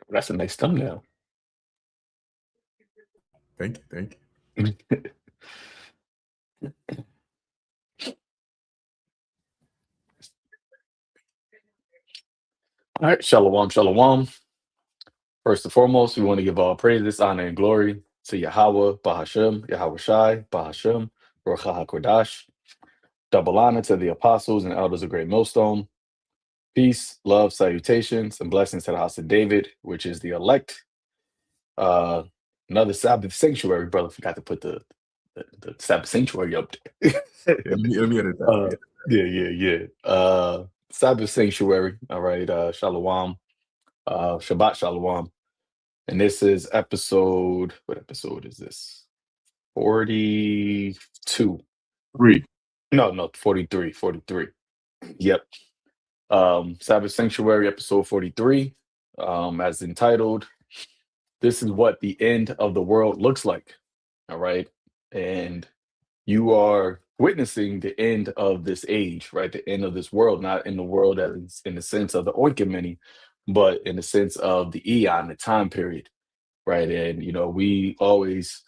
That's a nice thumbnail. Thank you. Thank All right, shalom, shalom. First and foremost, we want to give all praises, honor, and glory to Yahweh, Bahashem, YAHAWASHI, Bahashem, Ruach HaKodash. Double honor to the apostles and elders of Great Millstone. Peace, love, salutations, and blessings to the house of David, which is the elect. Another Sabbath sanctuary, brother. Forgot to put the Sabbath sanctuary up there. you. Let me edit that. Yeah. Sabbath sanctuary. All right. Shalom. Shabbat shalom. And this is episode. What episode is this? 42. 3. No, 43. 43. Yep. Sabbath sanctuary, episode 43. As entitled, "This is what the end of the world looks like." All right. And you are witnessing the end of this age, right? The end of this world, not in the world as in the sense of the oikoumene, but in the sense of the eon, the time period, right? And we always,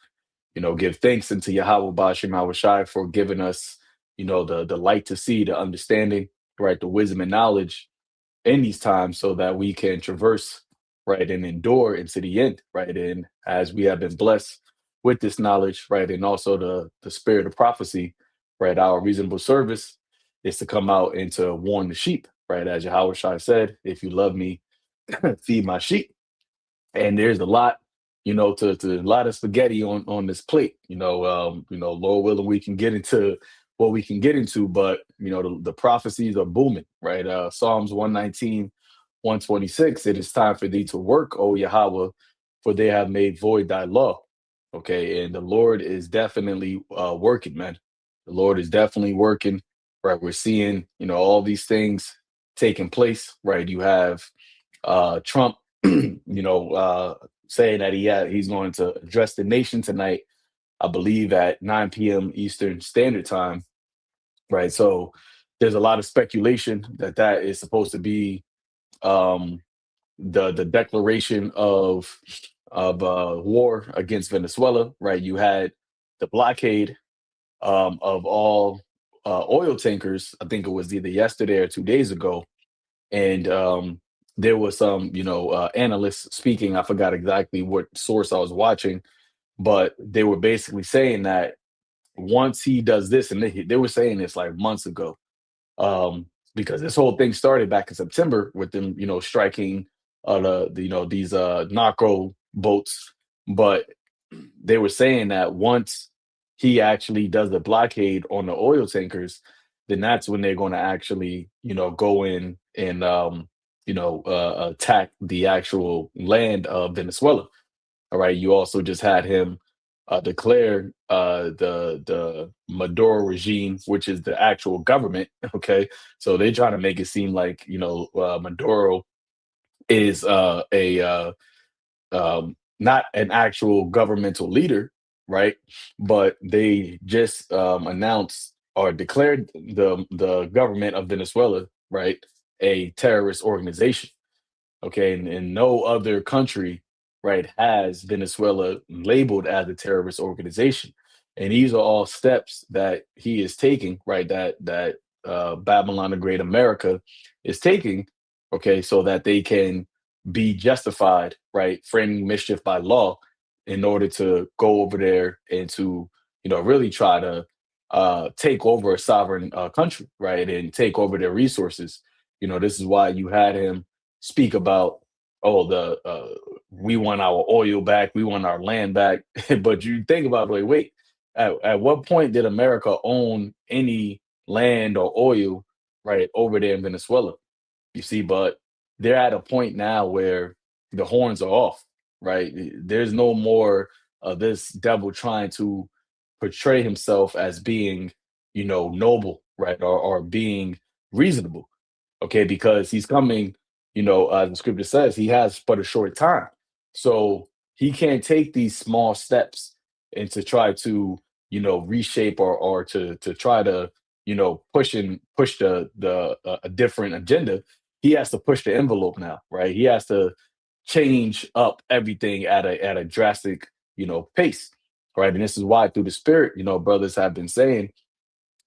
give thanks unto Yahweh Bashim Hawashai for giving us, the light to see, the understanding, right? The wisdom and knowledge in these times so that we can traverse, right, and endure into the end, right? And as we have been blessed with this knowledge, right, and also the spirit of prophecy, right, our reasonable service is to come out and to warn the sheep, right? As Yahweh Shai said, if you love me, feed my sheep. And there's a lot, to a lot of spaghetti on this plate. Lord willing, we can get into what we can get into, but the prophecies are booming, right? Psalms 119, 126. It is time for thee to work, O Yahweh, for they have made void thy law. Okay, and the Lord is definitely working, man. The Lord is definitely working, right? We're seeing, all these things taking place, right? You have Trump, saying that he's going to address the nation tonight, I believe at 9 p.m. Eastern Standard Time, right? So there's a lot of speculation that is supposed to be um, the declaration of war against Venezuela, right? You had the blockade of all oil tankers. I think it was either yesterday or 2 days ago, and there was some analysts speaking. I forgot exactly what source I was watching, but they were basically saying that once he does this, and they were saying this like months ago, because this whole thing started back in September with them, striking these narco boats. But they were saying that once he actually does the blockade on the oil tankers, then that's when they're going to actually, go in and attack the actual land of Venezuela. All right. You also just had him declare the Maduro regime, which is the actual government. Okay, so they're trying to make it seem like Maduro is a not an actual governmental leader, right? But they just announced or declared the government of Venezuela, right, a terrorist organization. Okay, and no other country, right, has Venezuela labeled as a terrorist organization. And these are all steps that he is taking, right, that Babylon the Great America is taking, okay, so that they can be justified, right, framing mischief by law in order to go over there and to, really try to take over a sovereign country, right, and take over their resources. This is why you had him speak about, oh, the we want our oil back, we want our land back. But you think about, like, wait, at what point did America own any land or oil, right, over there in Venezuela? You see, but they're at a point now where the horns are off, right? There's no more of this devil trying to portray himself as being, noble, right, or being reasonable, okay, because he's coming, the scripture says he has but a short time. So he can't take these small steps and to try to reshape or to try to push a different agenda, he has to push the envelope now, right? He has to change up everything at a drastic pace, right? And this is why through the spirit, brothers have been saying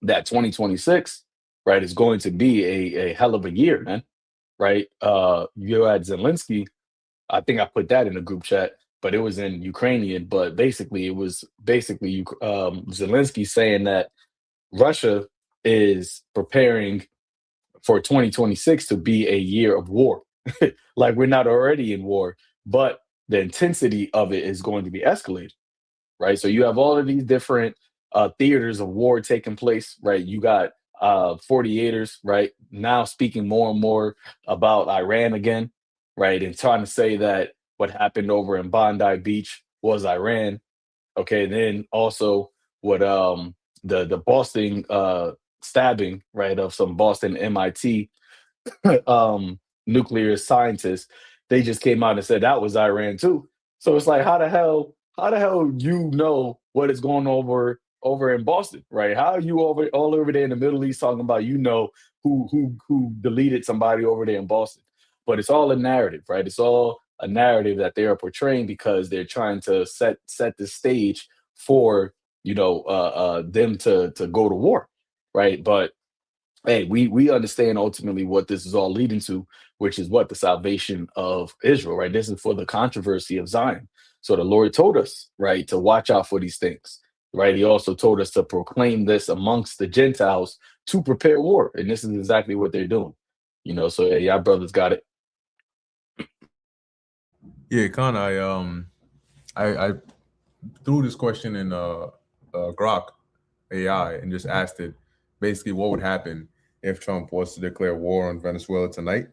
that 2026, right, is going to be a hell of a year, man, right? You had Zelensky, I think I put that in the group chat, but it was in Ukrainian. But basically, it was basically Zelensky saying that Russia is preparing for 2026 to be a year of war. Like we're not already in war, but the intensity of it is going to be escalated, right? So you have all of these different theaters of war taking place, right? You got 48ers, right? Now speaking more and more about Iran again, right? And trying to say that what happened over in Bondi Beach was Iran. Okay, then also what the Boston stabbing, right, of some Boston MIT um, nuclear scientists, they just came out and said that was Iran too. So it's like, how the hell what is going over in Boston, right? How are you all over there in the Middle East talking about who deleted somebody over there in Boston? But it's all a narrative, right? It's all a narrative that they are portraying because they're trying to set the stage for them to go to war, right? But hey, we understand ultimately what this is all leading to, which is what the salvation of Israel, right? This is for the controversy of Zion. So the Lord told us, right, to watch out for these things, right? He also told us to proclaim this amongst the Gentiles to prepare war, and this is exactly what they're doing. So yeah, y'all brothers got it. Yeah, Khan, I threw this question in Grok AI and just asked it basically what would happen if Trump was to declare war on Venezuela tonight.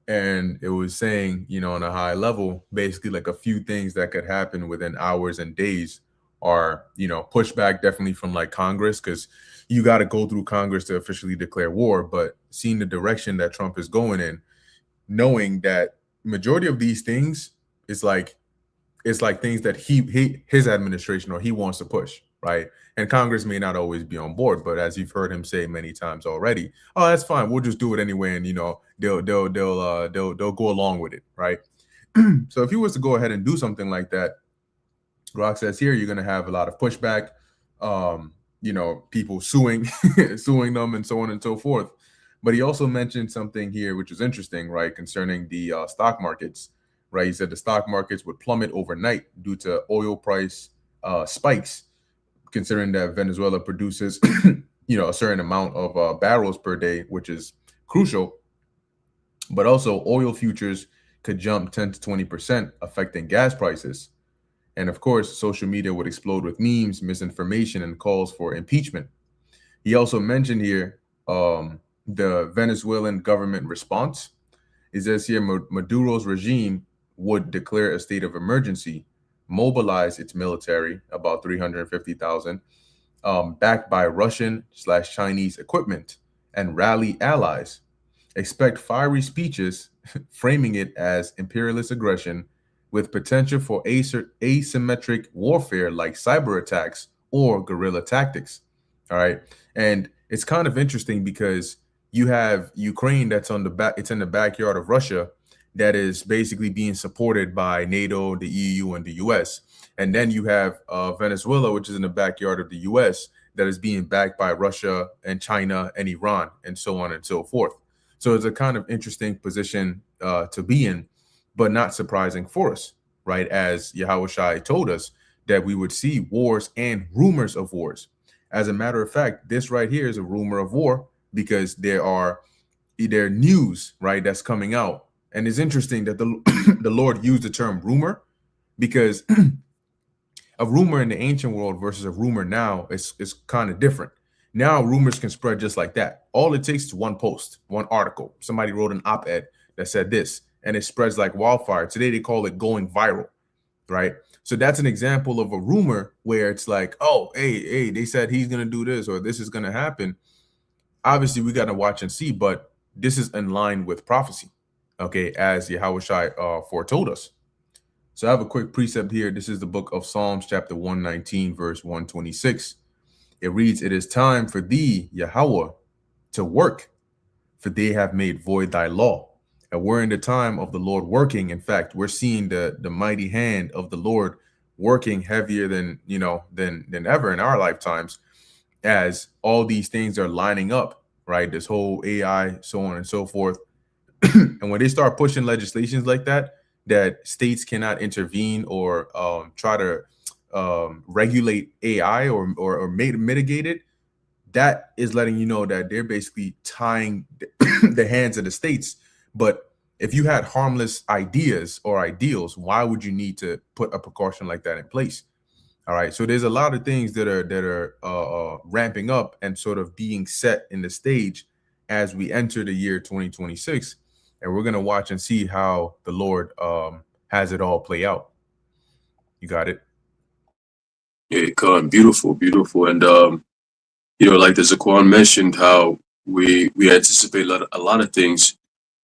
And it was saying, on a high level, basically like a few things that could happen within hours and days are, pushback definitely from like Congress, because you got to go through Congress to officially declare war. But seeing the direction that Trump is going in, knowing that majority of these things is like it's like things that his administration or he wants to push, right? And Congress may not always be on board, but as you've heard him say many times already, oh, that's fine, we'll just do it anyway, and they'll go along with it, right? So if he was to go ahead and do something like that, Rock says here you're going to have a lot of pushback, people suing suing them and so on and so forth. But he also mentioned something here which is interesting, right, concerning the stock markets. Right, he said the stock markets would plummet overnight due to oil price spikes, considering that Venezuela produces, a certain amount of barrels per day, which is crucial. But also, oil futures could jump 10 to 20%, affecting gas prices. And of course, social media would explode with memes, misinformation, and calls for impeachment. He also mentioned here the Venezuelan government response. It says here Maduro's regime would declare a state of emergency, mobilize its military, about 350,000, backed by Russian/Chinese equipment, and rally allies. Expect fiery speeches framing it as imperialist aggression with potential for asymmetric warfare like cyber attacks or guerrilla tactics. All right. And it's kind of interesting because you have Ukraine that's on the back, it's in the backyard of Russia, that is basically being supported by NATO, the EU, and the US. And then you have Venezuela, which is in the backyard of the US, that is being backed by Russia and China and Iran and so on and so forth. So it's a kind of interesting position to be in, but not surprising for us, right? As YAHAWASHI told us that we would see wars and rumors of wars. As a matter of fact, this right here is a rumor of war because there news, right, that's coming out. And it's interesting that the Lord used the term rumor because a rumor in the ancient world versus a rumor now is kind of different. Now rumors can spread just like that. All it takes is one post, one article. Somebody wrote an op-ed that said this, and it spreads like wildfire. Today they call it going viral, right? So that's an example of a rumor where it's like, oh, hey, they said he's going to do this or this is going to happen. Obviously, we got to watch and see, but this is in line with prophecy, okay, as YAHAWASHI foretold us. So I have a quick precept here. This is the book of Psalms, chapter 119, verse 126. It reads, "It is time for thee, Yahweh, to work, for they have made void thy law." And we're in the time of the Lord working. In fact, we're seeing the mighty hand of the Lord working heavier than than ever in our lifetimes, as all these things are lining up, right? This whole AI, so on and so forth. And when they start pushing legislations like that, that states cannot intervene or try to regulate AI or mitigate it, that is letting you know that they're basically tying the hands of the states. But if you had harmless ideas or ideals, why would you need to put a precaution like that in place? All right. So there's a lot of things that are ramping up and sort of being set in the stage as we enter the year 2026, and we're gonna watch and see how the Lord has it all play out. You got it. Yeah, Khan, beautiful, beautiful, and like the Zaquan mentioned, how we anticipate a lot of things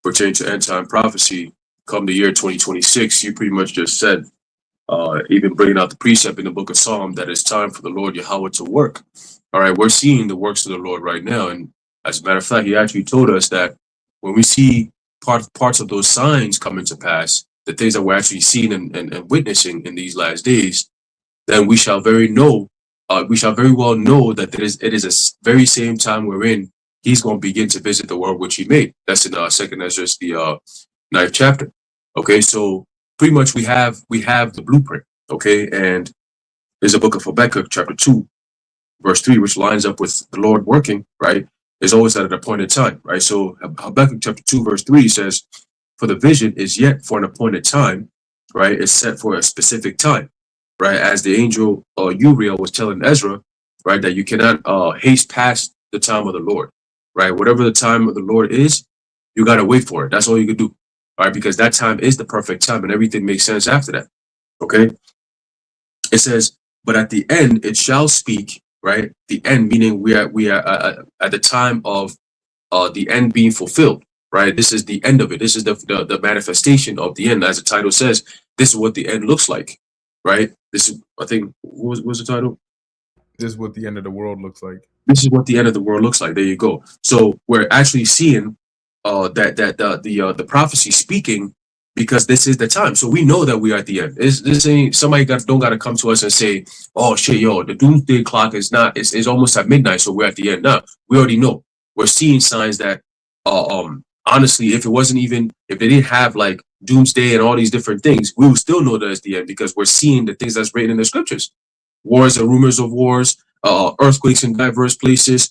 pertaining to end time prophecy come the year 2026. You pretty much just said, even bringing out the precept in the book of Psalm, that it's time for the Lord Yahweh to work. All right, we're seeing the works of the Lord right now, and as a matter of fact, He actually told us that when we see parts of those signs coming to pass, the things that we're actually seeing and witnessing in these last days, then we shall very well know that it is a very same time we're in. He's going to begin to visit the world which He made. That's in Second Ezra, the 9th chapter. Okay, so pretty much we have the blueprint. Okay, and there's a book of Habakkuk chapter 2, verse 3, which lines up with the Lord working. Right, is always at an appointed time. Right, so Habakkuk chapter 2, verse 3 says, "For the vision is yet for an appointed time." Right, it's set for a specific time. Right, as the angel Uriel was telling Ezra, right, that you cannot haste past the time of the Lord. Right, whatever the time of the Lord is, you got to wait for it. That's all you can do. All right, because that time is the perfect time, and everything makes sense after that. Okay, it says, "But at the end it shall speak." Right, the end meaning we are at the time of the end being fulfilled. Right, this is the end of it. This is the manifestation of the end, as the title says. This is what the end looks like. Right, this is, I think, what was the title? This is what the end of the world looks like. This is what the end of the world looks like. There you go. So we're actually seeing the prophecy speaking, because this is the time. So we know that we are at the end. This ain't somebody don't got to come to us and say, "Oh shit, yo, the doomsday clock is not. It's almost at midnight, so we're at the end." No, we already know. We're seeing signs that, honestly, if they didn't have like doomsday and all these different things, we would still know that it's the end, because we're seeing the things that's written in the scriptures: wars and rumors of wars, earthquakes in diverse places,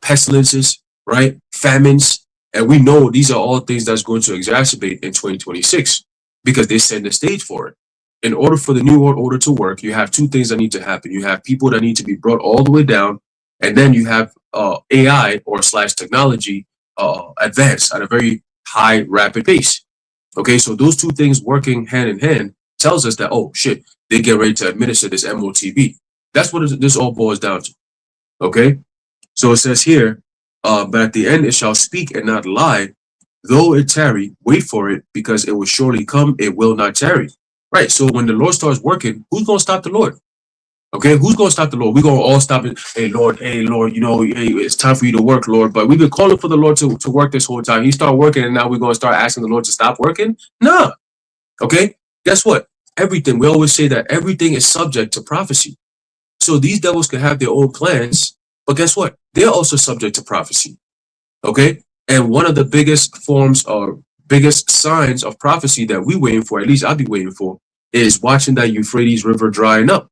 pestilences, right, famines. And we know these are all things that's going to exacerbate in 2026, because they set the stage for it. In order for the New World Order to work, you have two things that need to happen. You have people that need to be brought all the way down, and then you have AI or / technology advance at a very high, rapid pace. Okay, so those two things working hand in hand tells us that, oh shit, they get ready to administer this MOTB. That's what this all boils down to. Okay, so it says here, "But at the end it shall speak and not lie. Though it tarry, wait for it, because it will surely come, it will not tarry." Right, so when the Lord starts working, who's going to stop the Lord? Okay, who's going to stop the Lord? We're going to all stop it. Hey, Lord, hey, it's time for you to work, Lord. But we've been calling for the Lord to work this whole time. He started working, and now we're going to start asking the Lord to stop working? No. Okay, guess what? Everything, we always say that everything is subject to prophecy. So these devils can have their own plans, but guess what? They're also subject to prophecy. Okay, and one of the biggest forms or biggest signs of prophecy that we waiting for, at least I'll be waiting for, is watching that Euphrates River drying up.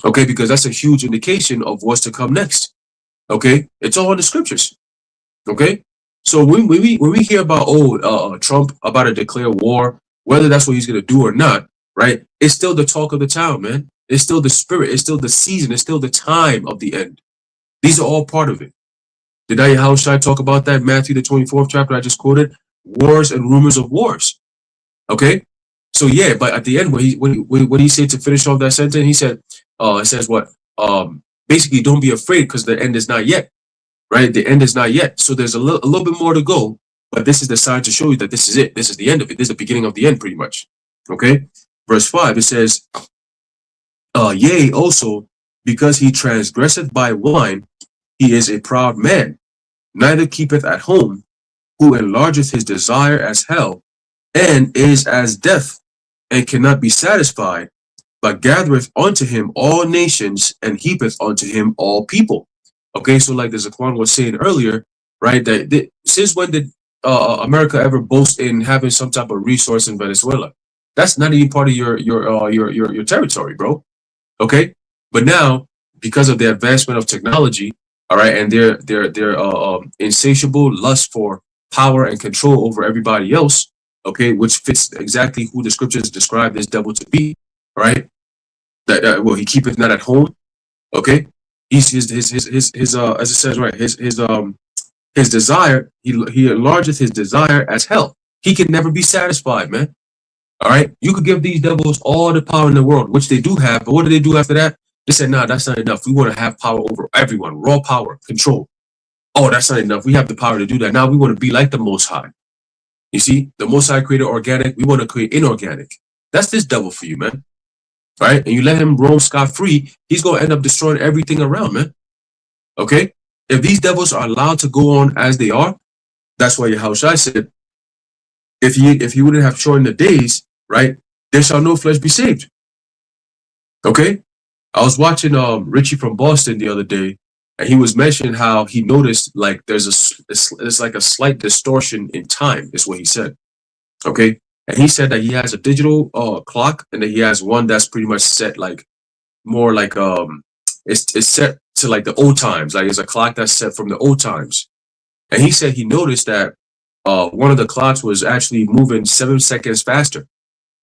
Okay, because that's a huge indication of what's to come next. Okay, it's all in the scriptures. Okay, so when we hear about Trump about to declare war, whether that's what he's gonna do or not, right? It's still the talk of the town, man. It's still the spirit. It's still the season. It's still the time of the end. These are all part of it. Did YAHAWASHI talk about that? Matthew the 24th chapter I just quoted, wars and rumors of wars. Okay, so yeah, but at the end, when he said to finish off that sentence, he said, it says what? Basically, don't be afraid, because the end is not yet. Right, the end is not yet. So there's a little bit more to go, but this is the sign to show you that this is it. This is the end of it. This is the beginning of the end, pretty much. Okay, verse 5, it says, "Yea, also because he transgresseth by wine, he is a proud man, neither keepeth at home, who enlargeth his desire as hell, and is as death, and cannot be satisfied, but gathereth unto him all nations, and heapeth unto him all people. Okay, so like the Zaquan was saying earlier, right? That since when did America ever boast in having some type of resource in Venezuela? That's not even part of your territory, bro. Okay, but now because of the advancement of technology, all right, and their insatiable lust for power and control over everybody else, okay, which fits exactly who the scriptures describe this devil to be, right? That well, he keepeth not at home, okay. He's his as it says, right, his desire, he enlargeth his desire as hell. He can never be satisfied, man. All right, you could give these devils all the power in the world, which they do have, but what do they do after that? They said, nah, that's not enough. We want to have power over everyone, raw power, control. Oh, that's not enough. We have the power to do that. Now we want to be like the Most High. You see, the Most High created organic. We want to create inorganic. That's this devil for you, man. All right, and you let him roam scot-free, he's going to end up destroying everything around, man. Okay? If these devils are allowed to go on as they are, that's why Yahawashi said, if he wouldn't have shortened the days, right, there shall no flesh be saved. Okay? I was watching Richie from Boston the other day, and he was mentioning how he noticed like there's like a slight distortion in time, is what he said. Okay? And he said that he has a digital clock, and that he has one that's pretty much set like more like it's set to like the old times. Like it's a clock that's set from the old times. And he said he noticed that one of the clocks was actually moving 7 seconds faster.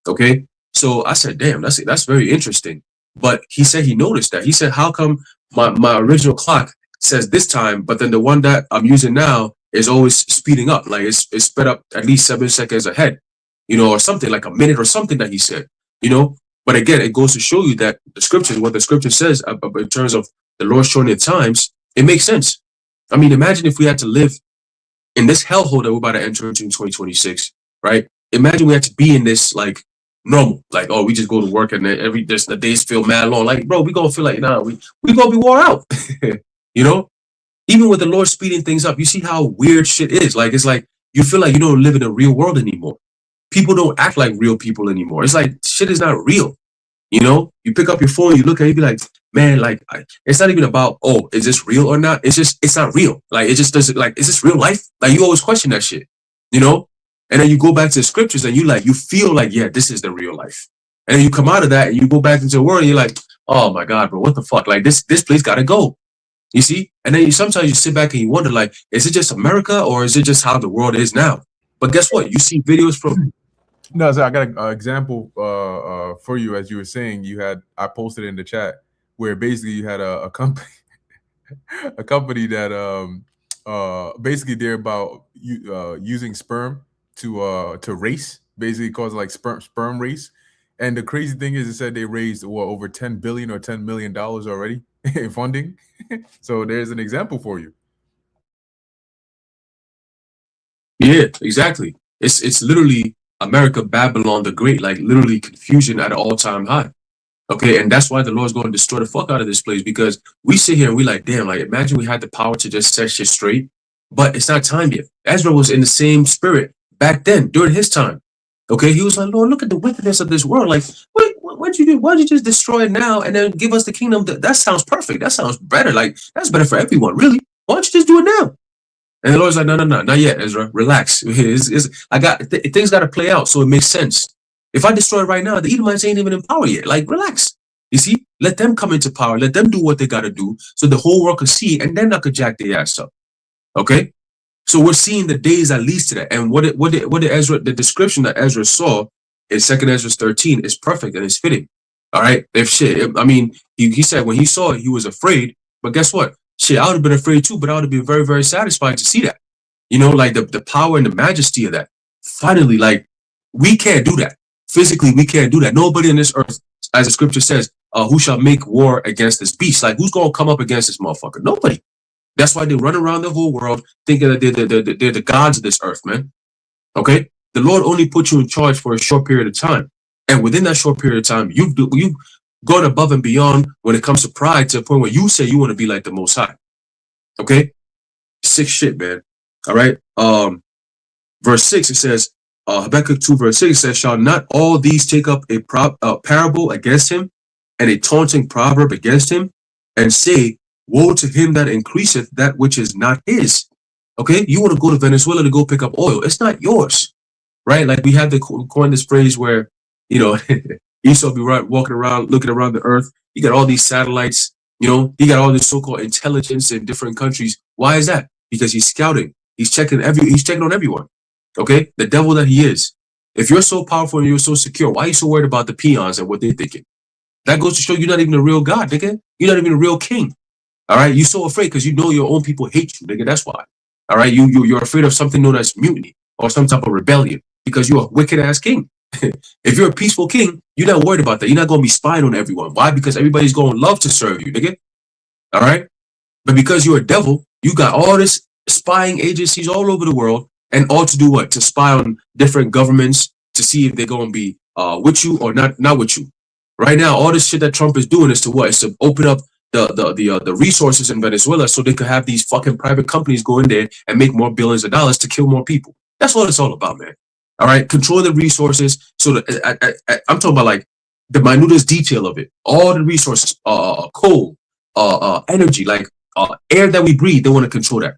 Okay, so I said, damn, that's very interesting. But he said he noticed that. He said, how come my original clock says this time, but then the one that I'm using now is always speeding up, like it's sped up at least 7 seconds ahead, you know, or something like a minute or something that he said, you know. But again, it goes to show you that the scriptures, what the scripture says in terms of the Lord showing the times, it makes sense. I mean, imagine if we had to live in this hellhole that we're about to enter into in 2026, right? Imagine we had to be in this like normal, like, oh, we just go to work and then the days feel mad long. Like, bro, we gonna feel like, nah, we gonna be wore out. You know? Even with the Lord speeding things up, you see how weird shit is. Like, it's like you feel like you don't live in the real world anymore. People don't act like real people anymore. It's like shit is not real. You know, you pick up your phone, you look at it, you be like, man, like, it's not even about, oh, is this real or not? It's just, it's not real. Like, it just doesn't, like, is this real life? Like, you always question that shit, you know? And then you go back to the scriptures and you feel like, yeah, this is the real life. And then you come out of that and you go back into the world and you're like, oh my God, bro, what the fuck? Like, this place gotta go. You see? And then sometimes you sit back and you wonder, like, is it just America or is it just how the world is now? But guess what? You see videos from... No, so I got an example for you. As you were saying, I posted in the chat where basically you had a company, a company that basically they're about using sperm to race, basically cause like sperm race. And the crazy thing is, it said they raised over $10 billion or $10 million already in funding. So there's an example for you. Yeah, exactly. It's literally America, Babylon the Great, like literally confusion at an all-time high. Okay, and that's why the Lord's going to destroy the fuck out of this place, because we sit here and we like, damn, like imagine we had the power to just set shit straight, but it's not time yet. Ezra was in the same spirit back then during his time. Okay, he was like, Lord, look at the wickedness of this world. Like, what'd you do? Why'd you just destroy it now and then give us the kingdom? That sounds perfect. That sounds better. Like, that's better for everyone, really. Why don't you just do it now? And the Lord's like, no, not yet, Ezra. Relax. Things got to play out, so it makes sense. If I destroy it right now, the Edomites ain't even in power yet. Like, relax. You see, let them come into power. Let them do what they got to do, so the whole world could see, and then I could jack their ass up. Okay, so we're seeing the days that leads to that. And what did Ezra? The description that Ezra saw in 2 Ezra 13 is perfect and it's fitting. All right, I mean, he said when he saw it, he was afraid. But guess what? Shit, I would have been afraid too, but I would have been very, very satisfied to see that. You know, like the power and the majesty of that. Finally, like, we can't do that. Physically, we can't do that. Nobody on this earth, as the scripture says, who shall make war against this beast? Like, who's going to come up against this motherfucker? Nobody. That's why they run around the whole world thinking that they're the gods of this earth, man. Okay? The Lord only put you in charge for a short period of time. And within that short period of time, going above and beyond when it comes to pride to a point where you say you want to be like the Most High. Okay, sick shit, man. All right. Verse 6, it says, Habakkuk 2 verse 6 says, shall not all these take up a parable against him, and a taunting proverb against him, and say, woe to him that increaseth that which is not his. Okay, you want to go to Venezuela to go pick up oil. It's not yours, right? Like we have to coin this phrase where, you know, Esau be walking around, looking around the earth. You got all these satellites, you know, he got all this so-called intelligence in different countries. Why is that? Because he's scouting. He's checking on everyone. Okay, the devil that he is. If you're so powerful and you're so secure, why are you so worried about the peons and what they're thinking? That goes to show you're not even a real God, nigga. You're not even a real king. All right, you're so afraid because you know your own people hate you, nigga. That's why. All right, you're afraid of something known as mutiny or some type of rebellion because you're a wicked ass king. If you're a peaceful king, you're not worried about that. You're not going to be spying on everyone. Why? Because everybody's going to love to serve you, nigga. All right, but because you're a devil, you got all this spying agencies all over the world. And all to do what? To spy on different governments to see if they're going to be with you or not with you. Right now, all this shit that Trump is doing is to what? Is to open up the resources in Venezuela so they could have these fucking private companies go in there and make more billions of dollars to kill more people. That's what it's all about, man. All right, control the resources. So that I'm talking about like the minutest detail of it. All the resources, coal, energy, like air that we breathe. They want to control that.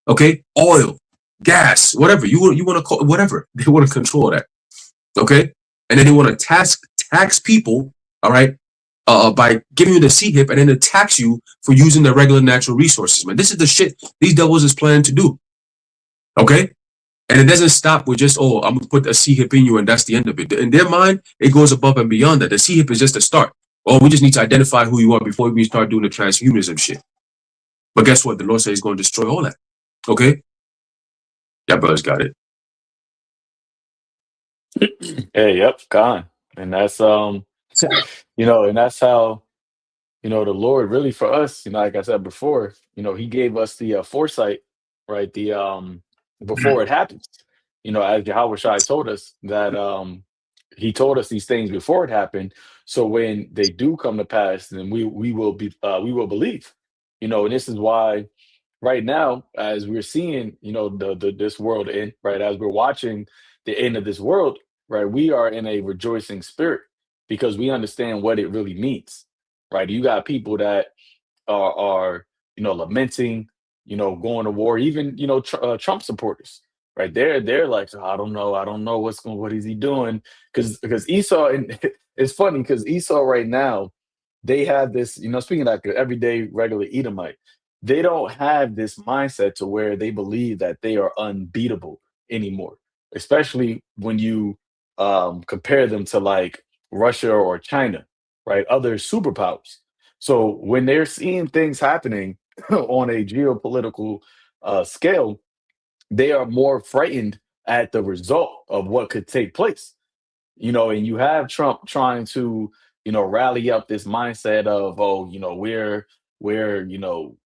Okay, oil, gas, whatever you want to call it, whatever. They want to control that. Okay, and then they want to tax people. All right, by giving you the C-HIP and then to tax you for using the regular natural resources. Man, this is the shit these devils is planning to do. Okay, and it doesn't stop with just, oh, I'm gonna put a C-HIP in you and that's the end of it. In their mind, it goes above and beyond that. The C-HIP is just a start. Oh, we just need to identify who you are before we start doing the transhumanism shit. But guess what? The Lord says He's going to destroy all that. Okay. Yeah, brothers got it. Hey, yep, gone. And that's and that's how, the Lord really for us, like I said before, he gave us the foresight, right? The before it happens. As YAHAWASHI told us that he told us these things before it happened. So when they do come to pass, then we will believe. And this is why right now, as we're seeing, the this world end, right, as we're watching the end of this world, right, we are in a rejoicing spirit because we understand what it really means, right? You got people that are lamenting, going to war, even Trump supporters, right? They're like, "Oh, I don't know what is he doing?" Because Esau, and it's funny because Esau right now, they have this, speaking like an everyday regular Edomite, they don't have this mindset to where they believe that they are unbeatable anymore, especially when you compare them to like Russia or China, right? Other superpowers. So when they're seeing things happening on a geopolitical scale, they are more frightened at the result of what could take place. And you have Trump trying to, rally up this mindset of, oh, we're,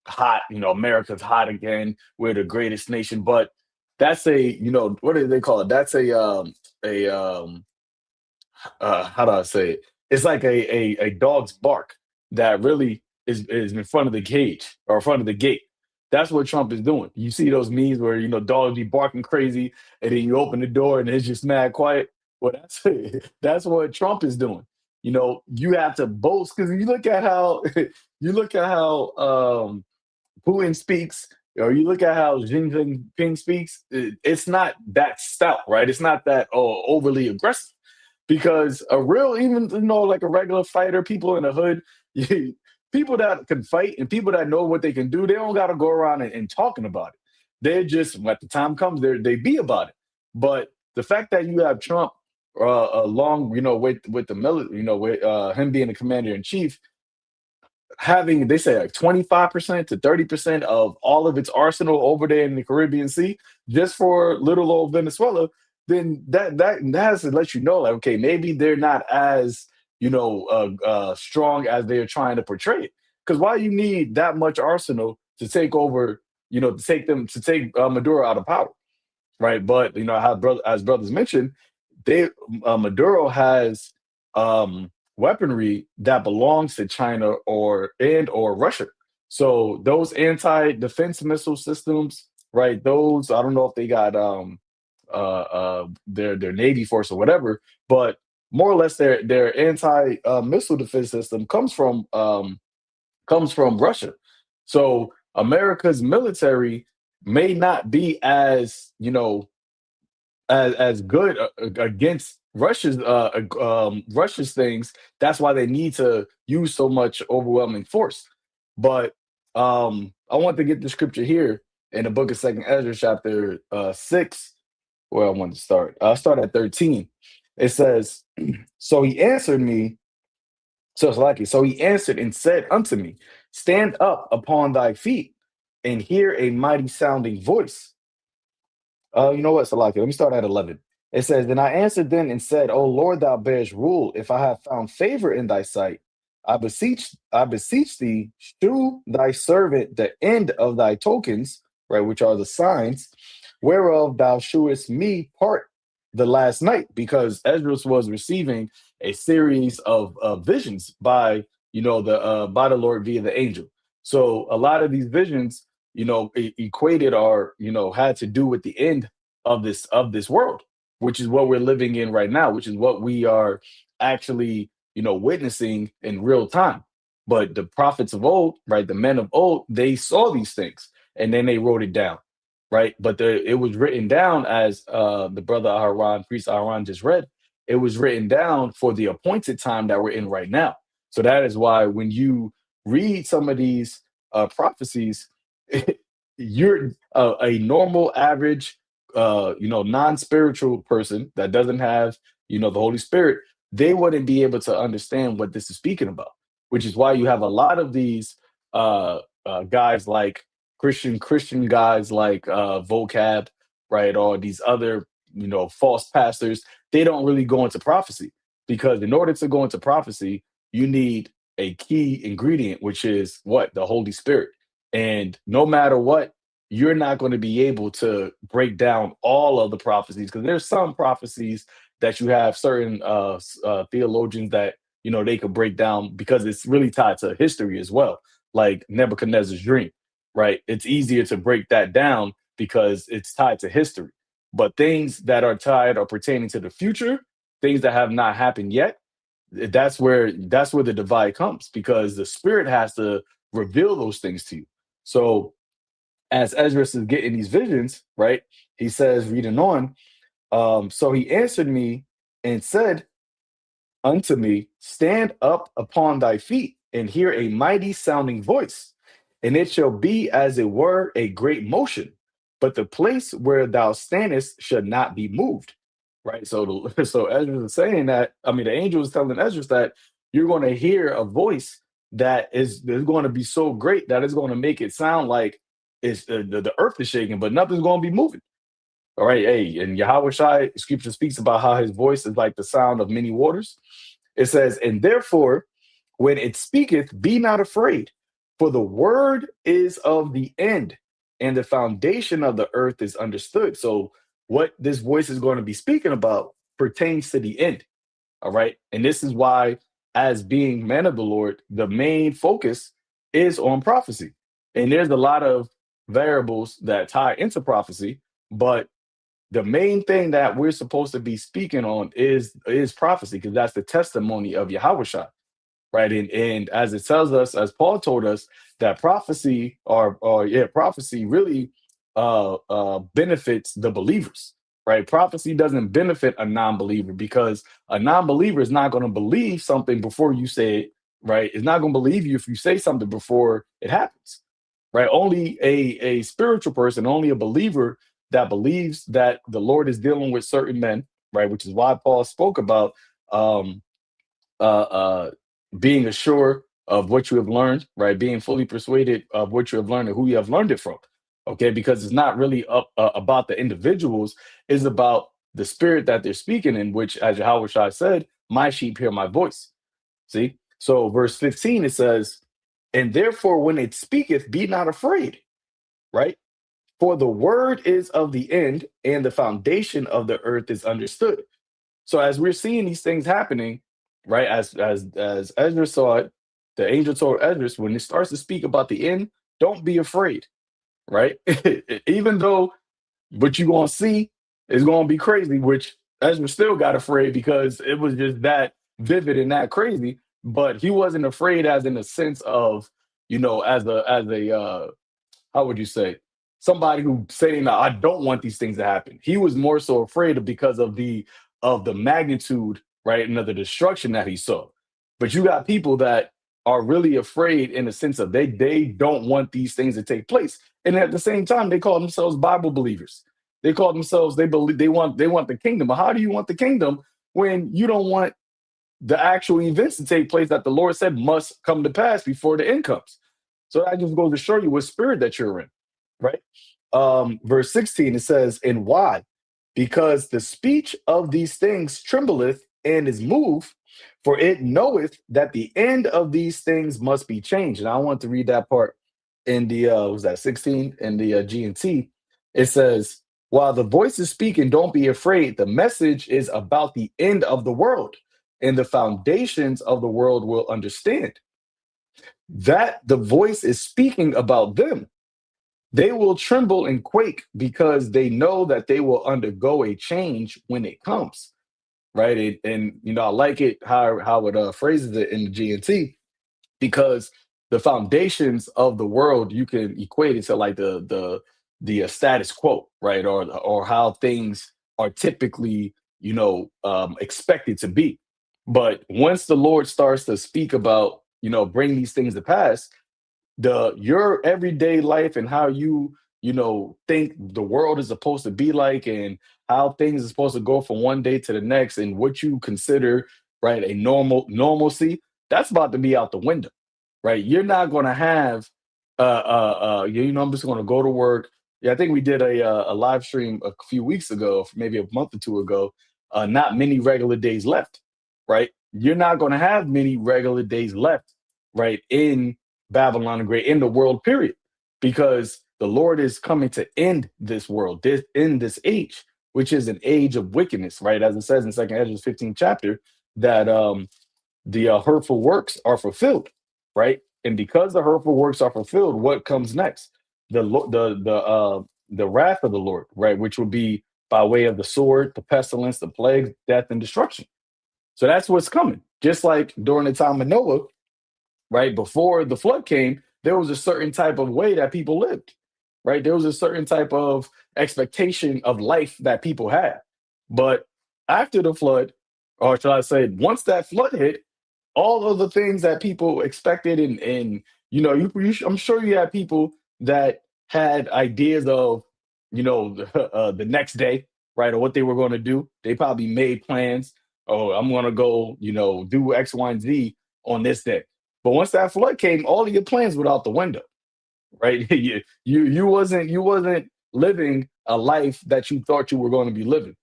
hot, America's hot again, we're the greatest nation. But that's what do they call it? That's a how do I say it? It's like a dog's bark that really is in front of the cage or in front of the gate. That's what Trump is doing. You see those memes where dogs be barking crazy, and then you open the door and it's just mad quiet. Well, that's that's what Trump is doing. You have to boast because you look at how Putin speaks, or you look at how Xi Jinping speaks. It's not that stout, right? It's not that overly aggressive because a real, even like a regular fighter, people in the hood, people that can fight and people that know what they can do, they don't got to go around and talking about it. They're just, when the time comes, they be about it. But the fact that you have Trump along, with the military, with him being the commander in chief, having, they say, like 25% to 30% of all of its arsenal over there in the Caribbean Sea, just for little old Venezuela, then that has to let you know, like, okay, maybe they're not as strong as they're trying to portray it. Because why you need that much arsenal to take over, to take Maduro out of power, right? But how as brothers mentioned, they Maduro has weaponry that belongs to China or Russia. So those anti-defense missile systems, right? Those, I don't know if they got their Navy force or whatever, but more or less their anti missile defense system comes from Russia. So America's military may not be as, as good against Russia's things. That's why they need to use so much overwhelming force. But I want to get the scripture here in the book of Second Ezra, chapter 6. Where I want to start. I'll start at 13. It says, "So he answered me." So it's likely. So he answered and said unto me, "Stand up upon thy feet, and hear a mighty sounding voice." You know what, Salaki? Let me start at 11. It says, "Then I answered then and said, O Lord, thou bearest rule. If I have found favor in thy sight, I beseech thee, shew thy servant the end of thy tokens, right, which are the signs, whereof thou shewest me part the last night," because Ezra was receiving a series of visions by the Lord via the angel. So a lot of these visions, equated or had to do with the end of this world, which is what we're living in right now, which is what we are actually witnessing in real time. But the prophets of old, right, the men of old, they saw these things and then they wrote it down, right? But it was written down as the brother Aharon, priest Aharon just read. It was written down for the appointed time that we're in right now. So that is why when you read some of these prophecies, you're a normal, average, non-spiritual person that doesn't have, the Holy Spirit. They wouldn't be able to understand what this is speaking about, which is why you have a lot of these guys like Christian guys like Vocab, right, or these other false pastors. They don't really go into prophecy because in order to go into prophecy, you need a key ingredient, which is what? The Holy Spirit. And no matter what, you're not going to be able to break down all of the prophecies because there's some prophecies that you have certain theologians that they could break down because it's really tied to history as well, like Nebuchadnezzar's dream, right? It's easier to break that down because it's tied to history. But things that are tied or pertaining to the future, things that have not happened yet, that's where the divide comes because the spirit has to reveal those things to you. So as Ezra is getting these visions, right? He says, reading on, so he answered me and said unto me, Stand up upon thy feet and hear a mighty sounding voice, and it shall be as it were a great motion, but the place where thou standest should not be moved. Right. So so Ezra is saying that, I mean, the angel is telling Ezra that you're going to hear a voice that is going to be so great that it's going to make it sound like it's the earth is shaking, but nothing's going to be moving. All right, hey, and Yahawashi, scripture speaks about how his voice is like the sound of many waters. It says, and therefore, when it speaketh, be not afraid, for the word is of the end, and the foundation of the earth is understood. So, what this voice is going to be speaking about pertains to the end. All right. And this is why, as being men of the Lord, the main focus is on prophecy. And there's a lot of variables that tie into prophecy, but the main thing that we're supposed to be speaking on is prophecy because that's the testimony of Yahawashi, right? And as it tells us, as Paul told us, that prophecy or yeah, prophecy really benefits the believers, right? Prophecy doesn't benefit a non-believer because a non-believer is not going to believe something before you say it, right? It's not going to believe you if you say something before it happens, right? Only a spiritual person, only a believer that believes that the Lord is dealing with certain men, right? Which is why Paul spoke about um, uh, being assured of what you have learned, right? Being fully persuaded of what you have learned and who you have learned it from. Okay, because it's not really about the individuals; it's about the spirit that they're speaking in. Which, as Yahweh Shai said, "My sheep hear my voice." See, so verse 15 it says, "And therefore, when it speaketh, be not afraid." Right? For the word is of the end, and the foundation of the earth is understood. So as we're seeing these things happening, right? As Ezra saw it, the angel told Ezra, when it starts to speak about the end, don't be afraid, right? Even though what you're gonna see is gonna be crazy, which Ezra still got afraid because it was just that vivid and that crazy. But he wasn't afraid as in a sense of, as a how would you say, somebody who saying I don't want these things to happen. He was more so afraid of because of the magnitude, right, and of the destruction that he saw. But you got people that are really afraid in the sense of they don't want these things to take place, and at the same time they call themselves Bible believers. They call themselves, they believe they want the kingdom. But how do you want the kingdom when you don't want the actual events to take place that the Lord said must come to pass before the end comes? So that just goes to show you what spirit that you're in, right? Verse 16, it says, and why? Because the speech of these things trembleth and is moved, for it knoweth that the end of these things must be changed. And I want to read that part in the was that 16 in the G and T. It says, while the voice is speaking, don't be afraid. The message is about the end of the world, and the foundations of the world will understand that the voice is speaking about them. They will tremble and quake because they know that they will undergo a change when it comes, right? I like it how it phrases it in the GNT, because the foundations of the world you can equate it to like the status quo, right? Or how things are typically expected to be. But once the Lord starts to speak about bring these things to pass, the your everyday life and how you think the world is supposed to be like, and how things are supposed to go from one day to the next, and what you consider, right, a normalcy, that's about to be out the window, right? You're not going to have I'm just going to go to work. Yeah, I think we did a live stream a few weeks ago, maybe a month or two ago. Not many regular days left, right? You're not going to have many regular days left, right, in Babylon the Great, in the world period, because the Lord is coming to end this world, in this age, which is an age of wickedness, right? As it says in Second Ezra 15 chapter, that the hurtful works are fulfilled, right? And because the hurtful works are fulfilled, what comes next? The wrath of the Lord, right? Which will be by way of the sword, the pestilence, the plagues, death, and destruction. So that's what's coming. Just like during the time of Noah, right? Before the flood came, there was a certain type of way that people lived, right? There was a certain type of expectation of life that people had. But after the flood, or shall I say, once that flood hit, all of the things that people expected, and I'm sure you had people that had ideas of the next day, right, or what they were going to do. They probably made plans. Oh, I'm going to go do X, Y, and Z on this day. But once that flood came, all of your plans went out the window, right? You wasn't living a life that you thought you were going to be living.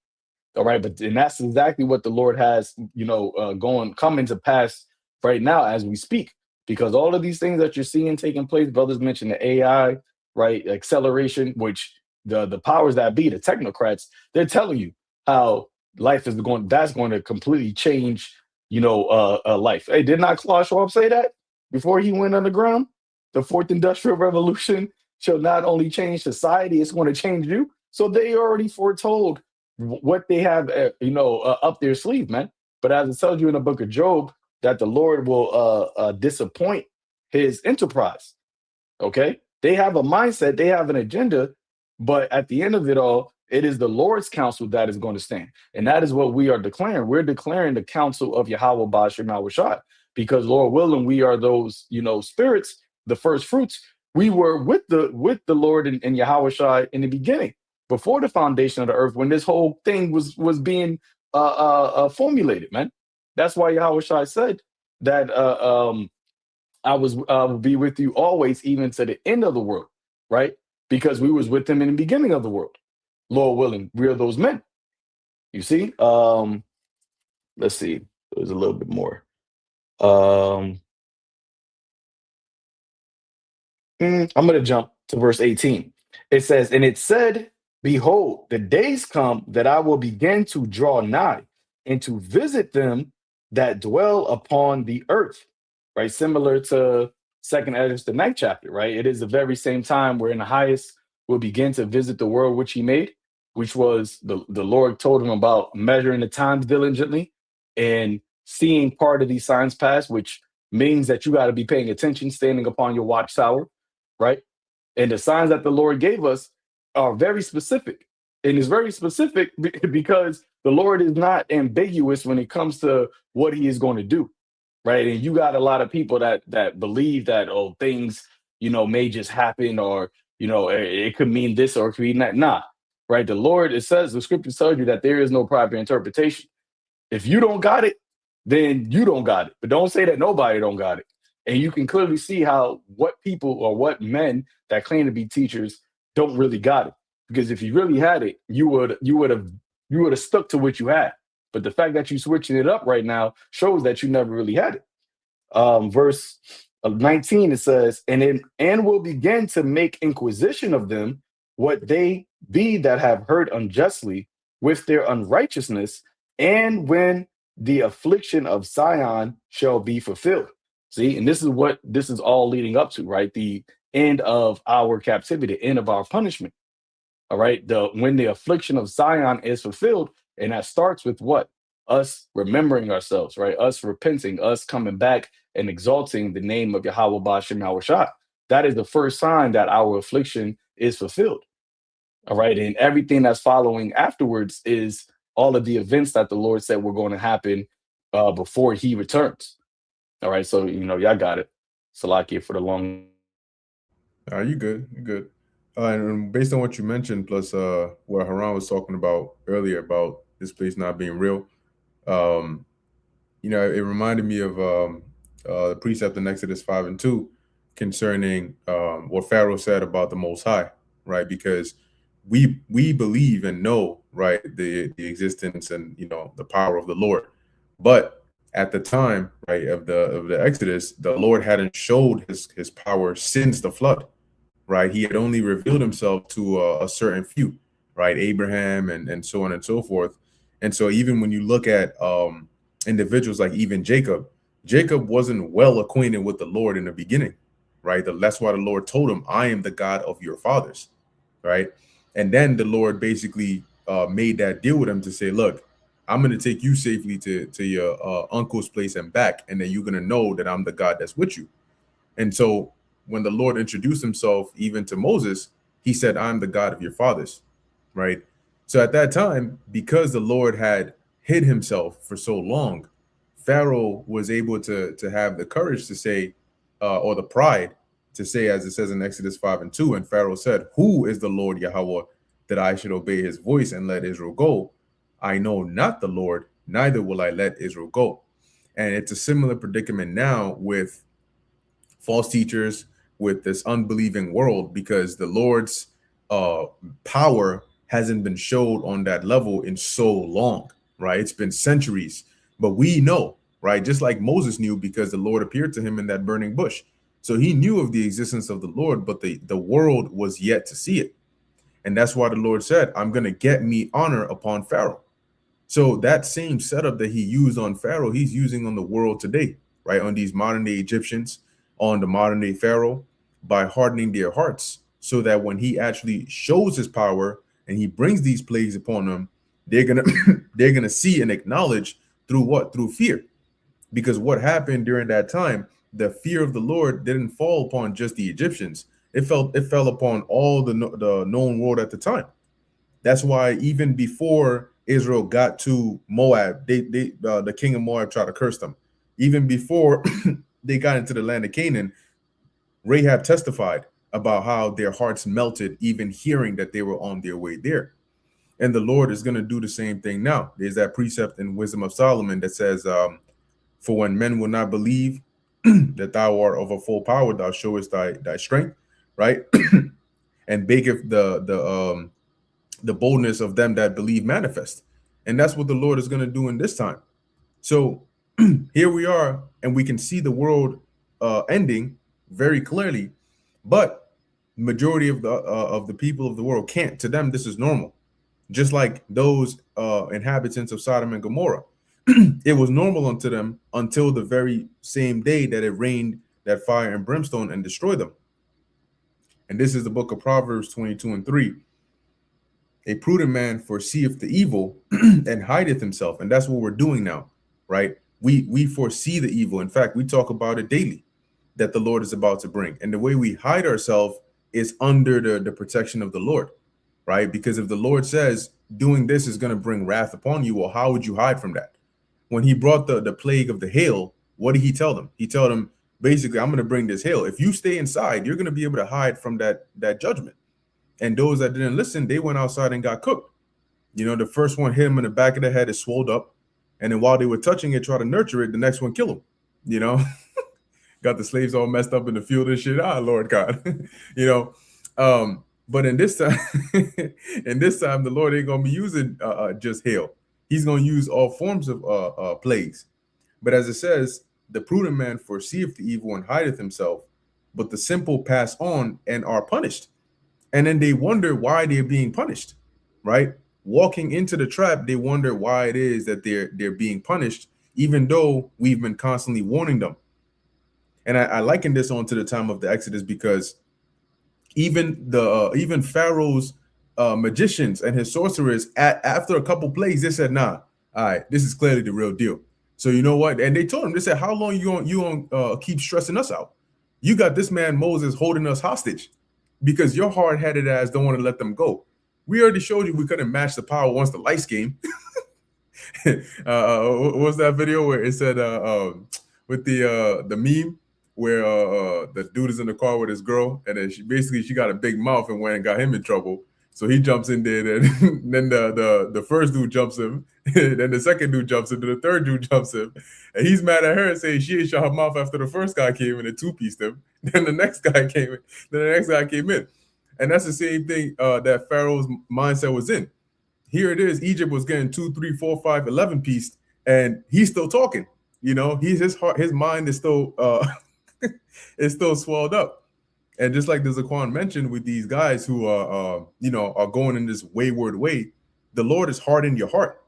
All right, but and that's exactly what the Lord has, coming to pass right now as we speak, because all of these things that you're seeing taking place, brothers mentioned the AI, right, acceleration, which the powers that be, the technocrats, they're telling you how life is going. That's going to completely change, life. Hey, did not Klaus Schwab say that before he went underground? The fourth industrial revolution shall not only change society; it's going to change you. So they already foretold what they have, up their sleeve, man. But as it tells you in the book of Job, that the Lord will disappoint his enterprise. Okay, they have a mindset, they have an agenda, but at the end of it all, it is the Lord's counsel that is going to stand, and that is what we are declaring. We're declaring the counsel of Yahawah Bashim Awashai, because Lord willing, we are those spirits, the first fruits. We were with the Lord and Yahweh Shai in the beginning, before the foundation of the earth, when this whole thing was being formulated, man. That's why Yahweh Shai said that I will be with you always, even to the end of the world, right? Because we was with him in the beginning of the world. Lord willing, we are those men. You see? Let's see. There's a little bit more. I'm going to jump to verse 18. It says, and it said, behold, the days come that I will begin to draw nigh and to visit them that dwell upon the earth, right? Similar to Second Esdras, the ninth chapter, right? It is the very same time wherein the highest will begin to visit the world which he made, which was the Lord told him about measuring the times diligently and seeing part of these signs pass, which means that you got to be paying attention, standing upon your watchtower, right? And the signs that the Lord gave us are very specific. And it's very specific because the Lord is not ambiguous when it comes to what he is going to do. Right. And you got a lot of people that believe that, oh, things, may just happen, or, it could mean this or it could mean that. Nah. Right. The Lord, it says, the scripture tells you that there is no proper interpretation. If you don't got it, then you don't got it. But don't say that nobody don't got it. And you can clearly see how what people or what men that claim to be teachers don't really got it. Because if you really had it, you would have stuck to what you had. But the fact that you switching it up right now shows that you never really had it. Verse 19, it says, and will begin to make inquisition of them what they be that have heard unjustly with their unrighteousness, and when the affliction of Zion shall be fulfilled. See, and this is what this is all leading up to, right? The end of our captivity, end of our punishment. All right. When the affliction of Zion is fulfilled, and that starts with what? Us remembering ourselves, right? Us repenting, us coming back and exalting the name of Yahweh Bashem Yahushua. That is the first sign that our affliction is fulfilled. All right. And everything that's following afterwards is all of the events that the Lord said were going to happen before he returns. All right. So, y'all got it. Salakia for the long. You good. You good. And based on what you mentioned, plus what Haran was talking about earlier about this place not being real, it reminded me of the precept in Exodus 5:2 concerning what Pharaoh said about the Most High, right? Because we believe and know, right, the existence and the power of the Lord, but at the time, right, of the Exodus, the Lord hadn't showed his power since the flood. Right, he had only revealed himself to a certain few, right, Abraham and so on and so forth. And so even when you look at individuals like even Jacob wasn't well acquainted with the Lord in the beginning, right? That's why the Lord told him, I am the God of your fathers, right? And then the Lord basically made that deal with him to say, look, I'm going to take you safely to your uncle's place and back, and then you're going to know that I'm the God that's with you. And so when the Lord introduced himself even to Moses, he said, I'm the God of your fathers, right? So at that time, because the Lord had hid himself for so long, Pharaoh was able to have the courage to say, or the pride to say, as it says in Exodus 5:2, and Pharaoh said, who is the Lord Yahweh that I should obey his voice and let Israel go? I know not the Lord, neither will I let Israel go. And it's a similar predicament now with false teachers, with this unbelieving world, because the Lord's power hasn't been showed on that level in so long, right? It's been centuries, but we know, right? Just like Moses knew, because the Lord appeared to him in that burning bush. So he knew of the existence of the Lord, but the world was yet to see it. And that's why the Lord said, I'm going to get me honor upon Pharaoh. So that same setup that he used on Pharaoh, he's using on the world today, right? On these modern day Egyptians, on the modern day Pharaoh, by hardening their hearts, so that when he actually shows his power and he brings these plagues upon them, they're gonna see and acknowledge through what? Through fear. Because what happened during that time, the fear of the Lord didn't fall upon just the Egyptians. It fell upon all the known world at the time. That's why even before Israel got to Moab, the king of Moab tried to curse them. Even before they got into the land of Canaan, Rahab testified about how their hearts melted, even hearing that they were on their way there. And the Lord is going to do the same thing now. There's that precept in Wisdom of Solomon that says, for when men will not believe that thou art of a full power, thou showest thy strength, right? And maketh the boldness of them that believe manifest. And that's what the Lord is going to do in this time. So here we are, and we can see the world ending very clearly, but majority of the people of the world can't. To them, this is normal. Just like those inhabitants of Sodom and Gomorrah, it was normal unto them until the very same day that it rained that fire and brimstone and destroyed them. And this is the book of Proverbs 22:3. A prudent man foreseeth the evil and hideth himself. And that's what we're doing now, right? We foresee the evil. In fact, we talk about it daily that the Lord is about to bring. And the way we hide ourselves is under the protection of the Lord, right? Because if the Lord says doing this is going to bring wrath upon you, well, how would you hide from that? When he brought the plague of the hail, what did he tell them? He told them, basically, I'm going to bring this hail. If you stay inside, you're going to be able to hide from that judgment. And those that didn't listen, they went outside and got cooked. You know, the first one hit him in the back of the head, it swelled up. And then while they were touching it, try to nurture it, the next one killed him. You know, got the slaves all messed up in the field and shit. Ah, Lord God, you know. But in this time, the Lord ain't gonna be using just hail. He's gonna use all forms of plagues. But as it says, the prudent man foreseeth the evil and hideth himself, but the simple pass on and are punished. And then they wonder why they're being punished, right? Walking into the trap, they wonder why it is that they're being punished, even though we've been constantly warning them. And I liken this on to the time of the Exodus, because even Pharaoh's magicians and his sorcerers, after a couple plagues, they said, nah, all right, this is clearly the real deal. So you know what? And they told him, they said, how long you gonna keep stressing us out? You got this man Moses holding us hostage because your hard-headed ass don't want to let them go. We already showed you we couldn't match the power once the lights came. What was that video where it said with the meme where the dude is in the car with his girl, and then she got a big mouth and went and got him in trouble. So he jumps in there, and then the first dude jumps him, then the second dude jumps him, then the third dude jumps him, and he's mad at her and saying she ain't shut her mouth after the first guy came in and two-pieced him. Then the next guy came in. Then the next guy came in. And that's the same thing that Pharaoh's mindset was in. Here it is. Egypt was getting 2, 3, 4, 5, 11 pieced, and he's still talking. You know, his mind is still is still swelled up. And just like the Zaquan mentioned, with these guys who are going in this wayward way, the Lord has hardened your heart.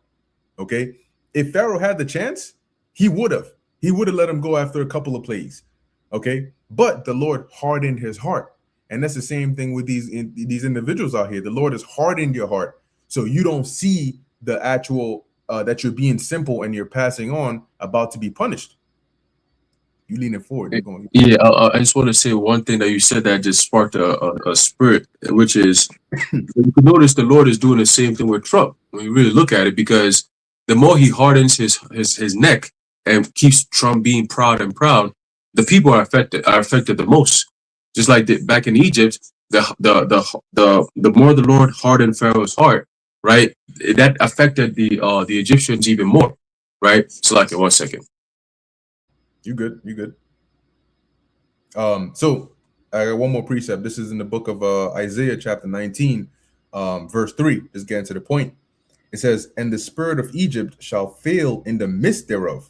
Okay, if Pharaoh had the chance, he would have let him go after a couple of plagues. Okay, but the Lord hardened his heart. And that's the same thing with these individuals out here. The Lord has hardened your heart, so you don't see the actual that you're being simple and you're passing on about to be punished. You leaning forward. You're going. Yeah, I just want to say one thing that you said that just sparked a spirit, which is you can notice the Lord is doing the same thing with Trump when you really look at it, because the more he hardens his neck and keeps Trump being proud, the people are affected the most. Just like back in Egypt, the more the Lord hardened Pharaoh's heart, right, that affected the Egyptians even more, right? So, like, 1 second. You good. So I got one more precept. This is in the book of Isaiah chapter 19, verse 3. Just getting to the point. It says, and the spirit of Egypt shall fail in the midst thereof.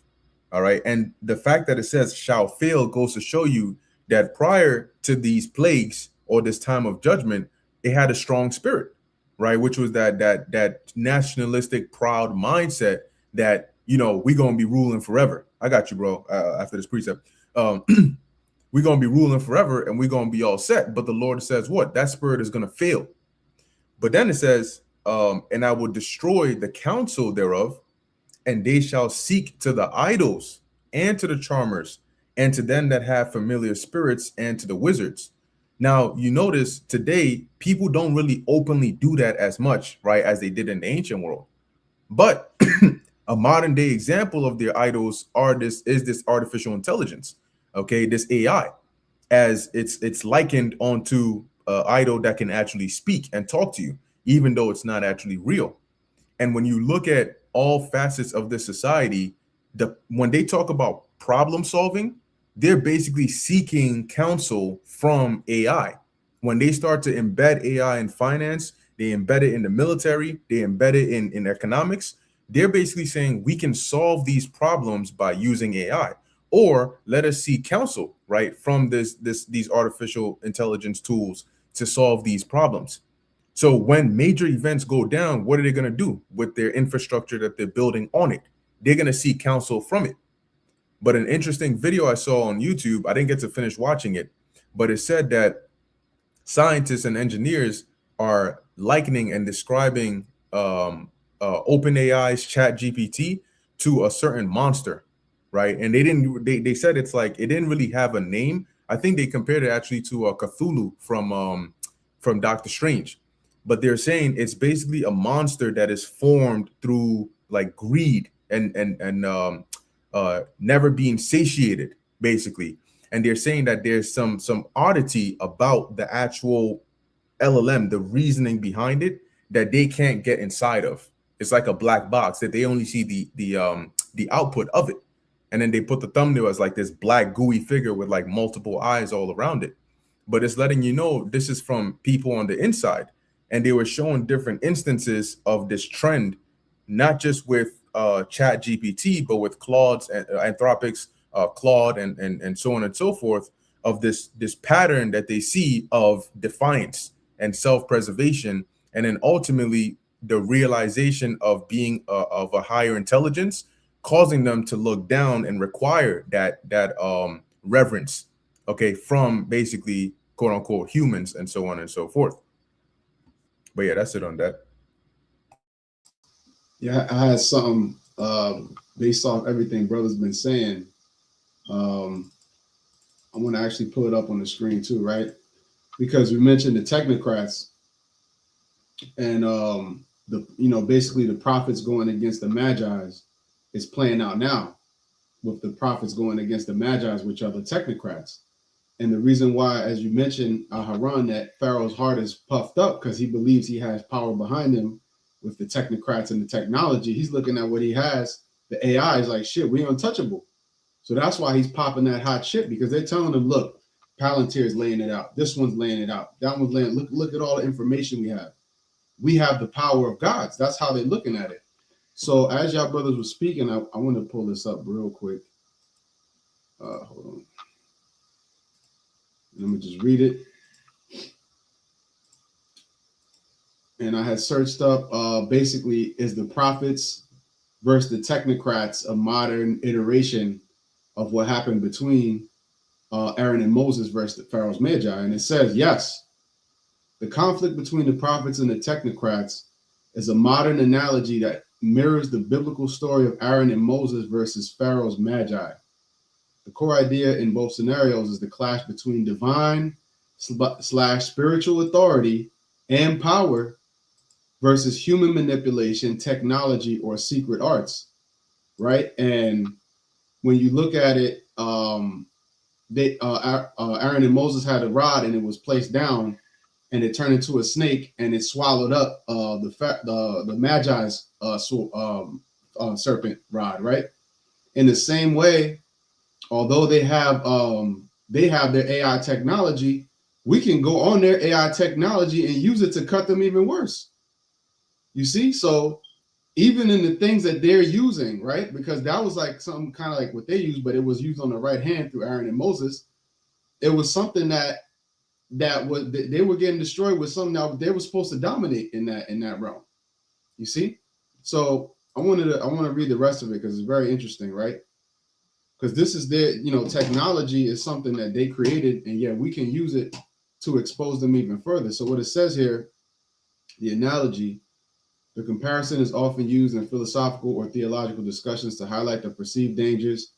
All right. And the fact that it says shall fail goes to show you that prior to these plagues or this time of judgment, it had a strong spirit, right? Which was that nationalistic, proud mindset that, we're going to be ruling forever. I got you, bro. After this precept, we're going to be ruling forever and we're going to be all set. But the Lord says what? That spirit is going to fail. But then it says, and I will destroy the counsel thereof, and they shall seek to the idols and to the charmers and to them that have familiar spirits and to the wizards. Now, you notice today, people don't really openly do that as much, right, as they did in the ancient world. But a modern day example of their idols is this artificial intelligence, okay, this AI, as it's likened onto an idol that can actually speak and talk to you, even though it's not actually real. And when you look at all facets of this society, when they talk about problem solving, they're basically seeking counsel from AI. When they start to embed AI in finance, they embed it in the military, they embed it in economics. They're basically saying we can solve these problems by using AI, or let us seek counsel, right, from these artificial intelligence tools to solve these problems. So when major events go down, what are they going to do with their infrastructure that they're building on it? they're going to seek counsel from it. But an interesting video I saw on YouTube, I didn't get to finish watching it, but it said that scientists and engineers are likening and describing OpenAI's ChatGPT to a certain monster, right? And they said it's like it didn't really have a name. I think they compared it actually to a Cthulhu from Doctor Strange, but they're saying it's basically a monster that is formed through like greed and never being satiated, basically. And they're saying that there's some oddity about the actual LLM, the reasoning behind it, that they can't get inside of. It's like a black box that they only see the output of it. And then they put the thumbnail as like this black gooey figure with like multiple eyes all around it. But it's letting you know this is from people on the inside. And they were showing different instances of this trend, not just with Chat GPT, but with Claude's and Anthropic's Claude and so on and so forth, of this pattern that they see of defiance and self-preservation, and then ultimately the realization of being of a higher intelligence, causing them to look down and require that reverence, okay, from basically quote unquote humans and so on and so forth. But yeah, that's it on that. Yeah, I had something based off everything brother's been saying. I want to actually pull it up on the screen too, right? Because we mentioned the technocrats and basically the prophets going against the magi's is playing out now with the prophets going against the magi's, which are the technocrats. And the reason why, as you mentioned, Haran, that Pharaoh's heart is puffed up because he believes he has power behind him with the technocrats and the technology. He's looking at what he has. The AI is like, shit, we untouchable. So that's why he's popping that hot shit, because they're telling him, look, Palantir is laying it out. This one's laying it out. That one's laying. Look at all the information we have. We have the power of gods. That's how they're looking at it. So as y'all brothers were speaking, I want to pull this up real quick. Hold on. Let me just read it. And I had searched up basically, is the prophets versus the technocrats a modern iteration of what happened between Aaron and Moses versus the Pharaoh's Magi? And it says, yes, the conflict between the prophets and the technocrats is a modern analogy that mirrors the biblical story of Aaron and Moses versus Pharaoh's Magi. The core idea in both scenarios is the clash between divine / spiritual authority and power versus human manipulation, technology, or secret arts, right? And when you look at it, Aaron and Moses had a rod and it was placed down and it turned into a snake and it swallowed up the Magi's serpent rod, right? In the same way, although they have their AI technology, we can go on their AI technology and use it to cut them even worse. You see? So even in the things that they're using, right? Because that was like something kind of like what they used, but it was used on the right hand through Aaron and Moses. It was something that they were getting destroyed with something that they were supposed to dominate in that realm. You see? So I want to read the rest of it because it's very interesting, right? Because this is their, technology is something that they created, and yeah, we can use it to expose them even further. So what it says here, the analogy, the comparison is often used in philosophical or theological discussions to highlight the perceived dangers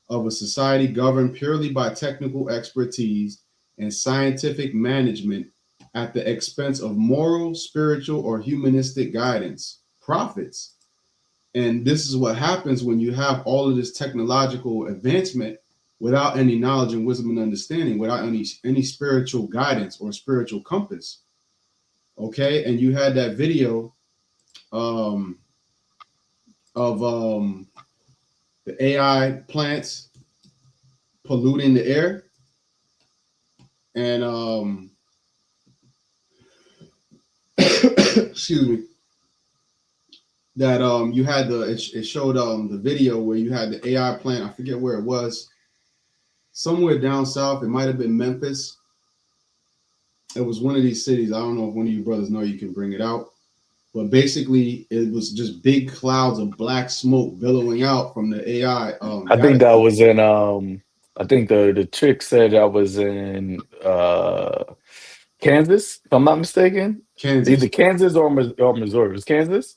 of a society governed purely by technical expertise and scientific management at the expense of moral, spiritual, or humanistic guidance. Prophets. And this is what happens when you have all of this technological advancement without any knowledge and wisdom and understanding, without any spiritual guidance or spiritual compass. Okay, and you had that video of the AI plants polluting the air, and excuse me, that you had it showed the video where you had the AI plant. I forget where it was, somewhere down south. It might have been Memphis. It was one of these cities. I don't know if one of you brothers know. You can bring it out. But basically, it was just big clouds of black smoke billowing out from the AI I data think that center. was in I think the chick said that was in Kansas, if I'm not mistaken. Either Kansas. Kansas or Missouri. It was Kansas?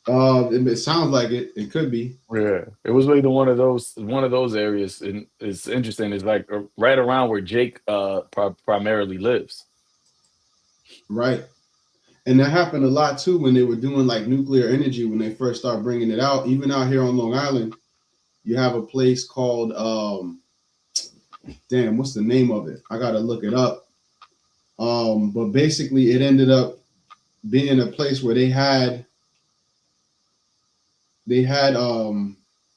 It sounds like it. It could be. Yeah. It was either one of those areas. And it's interesting. It's like right around where Jake primarily lives. Right. And that happened a lot too when they were doing like nuclear energy when they first started bringing it out. Even out here on Long Island, you have a place called damn, what's the name of it? I gotta look it up. But basically, it ended up being a place where they had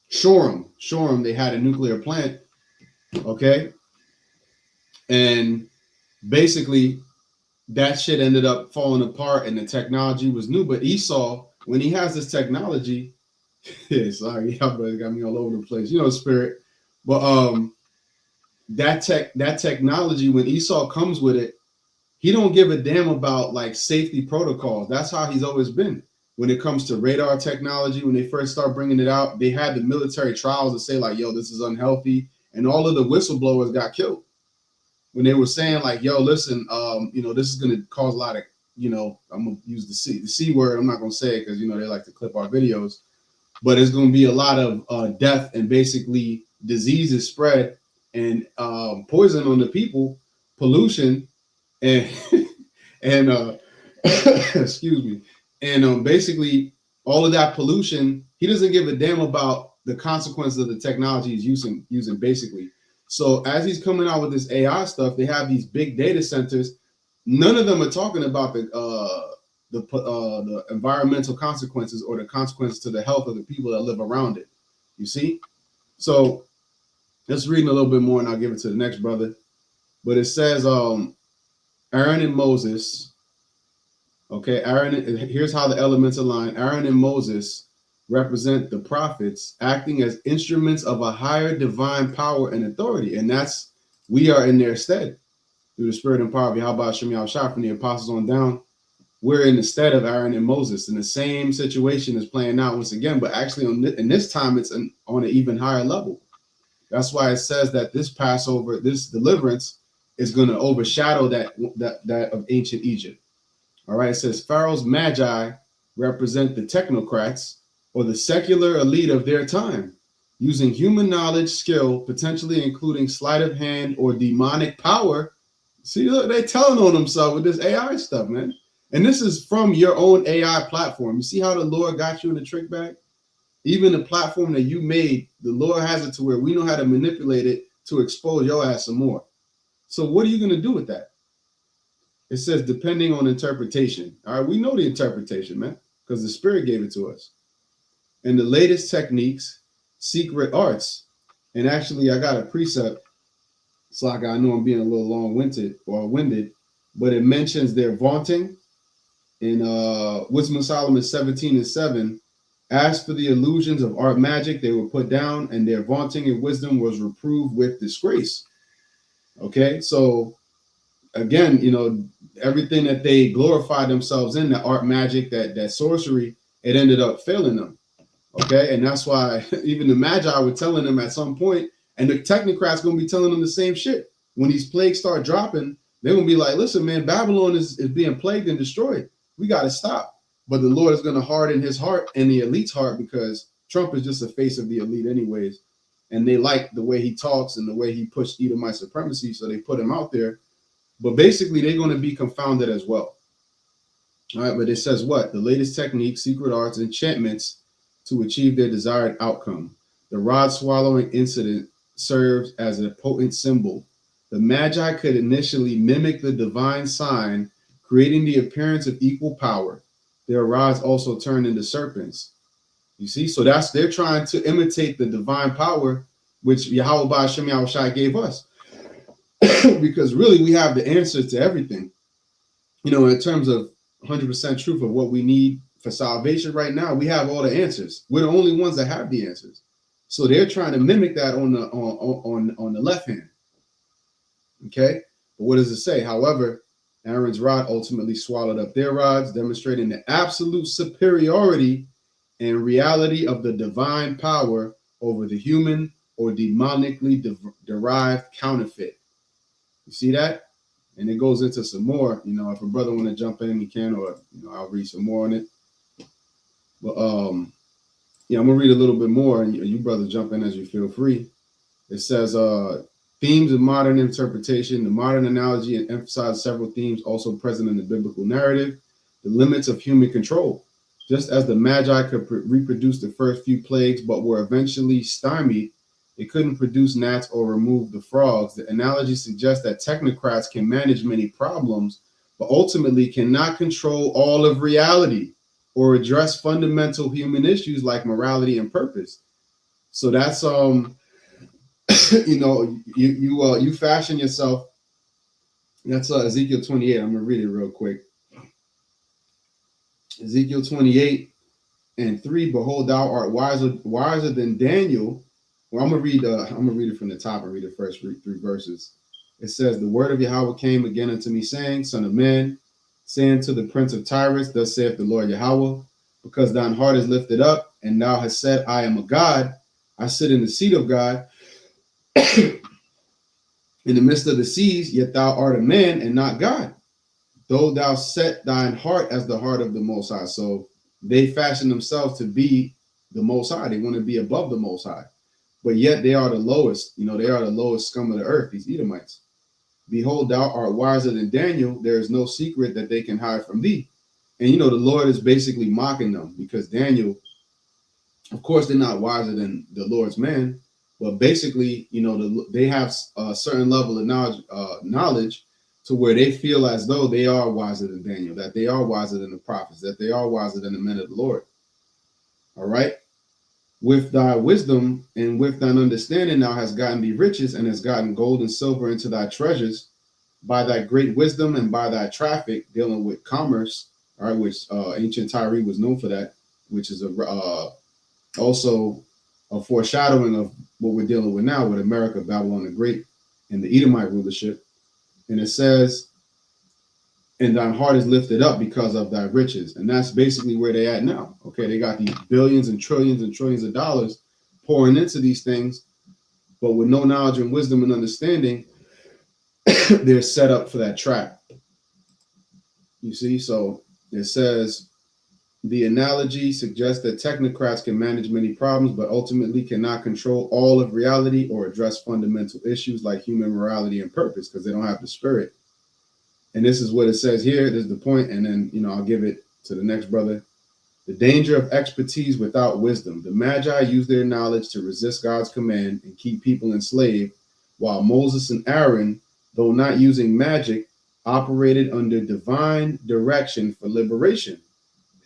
Shoreham. They had a nuclear plant. Okay, and basically that shit ended up falling apart, and the technology was new. But Esau, when he has this technology, yeah, sorry, y'all brothers got me all over the place, you know, spirit. But that technology, when Esau comes with it, he don't give a damn about like safety protocols. That's how he's always been. When it comes to radar technology, when they first start bringing it out, they had the military trials to say like, yo, this is unhealthy. And all of the whistleblowers got killed when they were saying like, yo, listen, you know, this is going to cause a lot of, you know, I'm going to use the C word. I'm not going to say it because, you know, they like to clip our videos, but it's going to be a lot of death and basically diseases spread and poison on the people, pollution, and and excuse me, and basically all of that pollution. He doesn't give a damn about the consequences of the technology he's using basically. So as he's coming out with this AI stuff, they have these big data centers. None of them are talking about the environmental consequences or the consequences to the health of the people that live around it. You see? So let's read a little bit more and I'll give it to the next brother. But it says Aaron and Moses. Okay, here's how the elements align. Aaron and Moses represent the prophets acting as instruments of a higher divine power and authority. And we are in their stead through the spirit and power of YAHAWASHI from the apostles on down. We're in the stead of Aaron and Moses, and the same situation is playing out once again, but actually in this time, it's on an even higher level. That's why it says that this Passover, this deliverance is going to overshadow that of ancient Egypt. All right, it says Pharaoh's magi represent the technocrats or the secular elite of their time, using human knowledge, skill, potentially including sleight of hand or demonic power. See, look, they telling on themselves with this AI stuff, man. And this is from your own AI platform. You see how the Lord got you in the trick bag? Even the platform that you made, the Lord has it to where we know how to manipulate it to expose your ass some more. So what are you going to do with that? It says, depending on interpretation. All right, we know the interpretation, man, because the Spirit gave it to us. And the latest techniques, secret arts. And actually, I got a precept. It's like I know I'm being a little long-winded, but it mentions their vaunting in Wisdom of Solomon 17:7. As for the illusions of art magic, they were put down, and their vaunting in wisdom was reproved with disgrace. Okay, so again, you know, everything that they glorified themselves in, that art magic, that sorcery, it ended up failing them. Okay, and that's why even the Magi were telling them at some point, and the technocrats going to be telling them the same shit. When these plagues start dropping, they're going to be like, listen, man, Babylon is being plagued and destroyed. We got to stop. But the Lord is going to harden his heart and the elite's heart, because Trump is just the face of the elite anyways. And they like the way he talks and the way he pushed Edomite supremacy, so they put him out there. But basically, they're going to be confounded as well. All right, but it says what? The latest techniques, secret arts, enchantments to achieve their desired outcome. The rod swallowing incident serves as a potent symbol. The Magi could initially mimic the divine sign, creating the appearance of equal power. Their rods also turn into serpents. You see, so they're trying to imitate the divine power which YAHAWASHI gave us. Because really we have the answers to everything. You know, in terms of 100% truth of what we need for salvation right now, we have all the answers. We're the only ones that have the answers. So they're trying to mimic that on the left hand. Okay, but what does it say? However, Aaron's rod ultimately swallowed up their rods, demonstrating the absolute superiority and reality of the divine power over the human or demonically derived counterfeit. You see that? And it goes into some more. You know, if a brother want to jump in, he can, or I'll read some more on it. But yeah, I'm gonna read a little bit more, and you brothers jump in as you feel free. It says, themes of modern interpretation. The modern analogy emphasizes several themes also present in the biblical narrative. The limits of human control. Just as the Magi could reproduce the first few plagues, but were eventually stymied, they couldn't produce gnats or remove the frogs. The analogy suggests that technocrats can manage many problems, but ultimately cannot control all of reality or address fundamental human issues like morality and purpose. So that's you know, you fashion yourself. That's Ezekiel 28. I'm gonna read it real quick. Ezekiel 28:3. Behold, thou art wiser than Daniel. Well, I'm gonna read it from the top and read the first three verses. It says, the word of Yahweh came again unto me, saying, Son of man, saying to the prince of Tyrus, thus saith the Lord Yahweh, because thine heart is lifted up, and thou hast said, I am a God, I sit in the seat of God, in the midst of the seas, yet thou art a man and not God, though thou set thine heart as the heart of the Most High. So they fashion themselves to be the Most High. They want to be above the Most High, but yet they are the lowest. You know, they are the lowest scum of the earth, these Edomites. Behold, thou art wiser than Daniel. There is no secret that they can hide from thee. And, you know, the Lord is basically mocking them because Daniel, of course, they're not wiser than the Lord's man, but basically, you know, they have a certain level of knowledge to where they feel as though they are wiser than Daniel, that they are wiser than the prophets, that they are wiser than the men of the Lord. All right. With thy wisdom and with thine understanding, thou hast gotten thee riches and hast gotten gold and silver into thy treasures by thy great wisdom and by thy traffic dealing with commerce, all right, which ancient Tyre was known for that, which is also a foreshadowing of what we're dealing with now with America, Babylon the Great, and the Edomite rulership. And it says, and thine heart is lifted up because of thy riches. And that's basically where they at now. Okay, they got these billions and trillions of dollars pouring into these things, but with no knowledge and wisdom and understanding, they're set up for that trap. You see, so it says, the analogy suggests that technocrats can manage many problems, but ultimately cannot control all of reality or address fundamental issues like human morality and purpose because they don't have the spirit. And this is what it says here. This is the point. And then, you know, I'll give it to the next brother. The danger of expertise without wisdom. The Magi used their knowledge to resist God's command and keep people enslaved, while Moses and Aaron, though not using magic, operated under divine direction for liberation.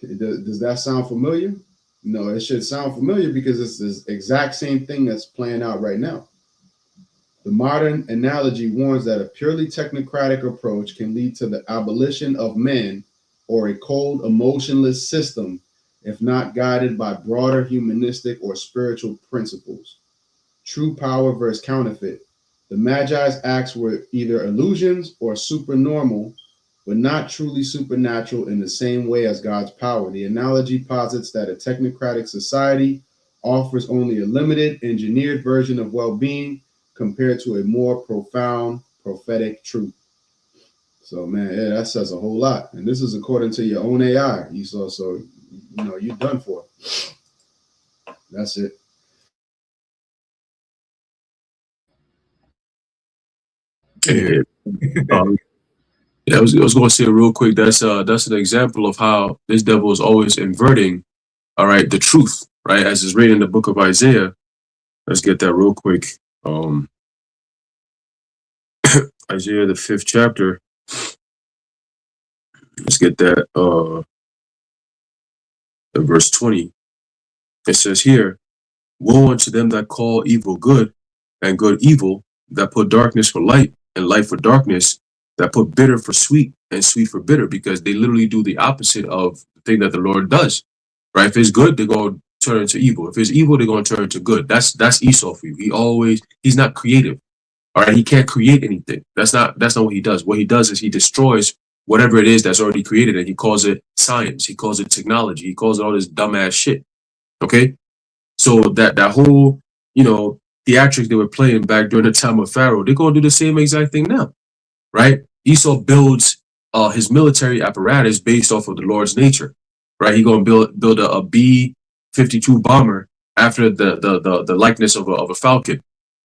Does that sound familiar? No, it should sound familiar because it's the exact same thing that's playing out right now. The modern analogy warns that a purely technocratic approach can lead to the abolition of man or a cold, emotionless system if not guided by broader humanistic or spiritual principles. True power versus counterfeit. The Magi's acts were either illusions or supernormal, but not truly supernatural in the same way as God's power. The analogy posits that a technocratic society offers only a limited, engineered version of well-being compared to a more profound prophetic truth. So, man, yeah, that says a whole lot. And this is according to your own AI, Esau. So, you know, you're done for. That's it. Yeah. Yeah, I was going to say real quick. That's an example of how this devil is always inverting. All right, the truth, right, as is written in the book of Isaiah. Let's get that real quick. Isaiah the 5th chapter. Let's get that. Verse 20. It says here, "Woe unto them that call evil good, and good evil, that put darkness for light and light for darkness, that put bitter for sweet and sweet for bitter," because they literally do the opposite of the thing that the Lord does. Right? If it's good, they're going to turn into evil. If it's evil, they're going to turn into good. That's Esau for you. He's not creative. All right, he can't create anything. That's not what he does. What he does is he destroys whatever it is that's already created, and he calls it science, he calls it technology, he calls it all this dumbass shit. Okay, so that whole, you know, theatrics they were playing back during the time of Pharaoh, they're gonna do the same exact thing now, right? Esau builds his military apparatus based off of the Lord's nature, right? He's gonna build a B-52 bomber after the likeness of a falcon,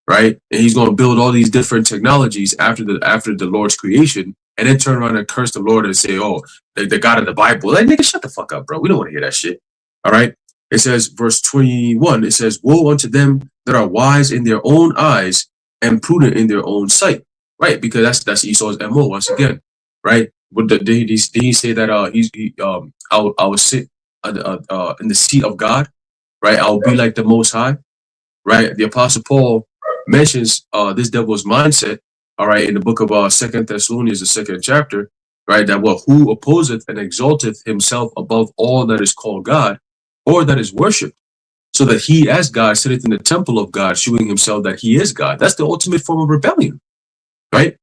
right? And he's gonna build all these different technologies after the Lord's creation, and then turn around and curse the Lord and say, "Oh, the God of the Bible." Like, nigga, shut the fuck up, bro. We don't want to hear that shit. All right. It says, verse 21. It says, "Woe unto them that are wise in their own eyes and prudent in their own sight." Right, because that's Esau's MO once again, right? But did he say that I will sit in the seat of God, right? I will be like the Most High, right? The Apostle Paul mentions this devil's mindset, all right, in the book of 2 Thessalonians, the 2nd chapter, right? That who opposeth and exalteth himself above all that is called God or that is worshipped, so that he as God sitteth in the temple of God, shewing himself that he is God. That's the ultimate form of rebellion, right?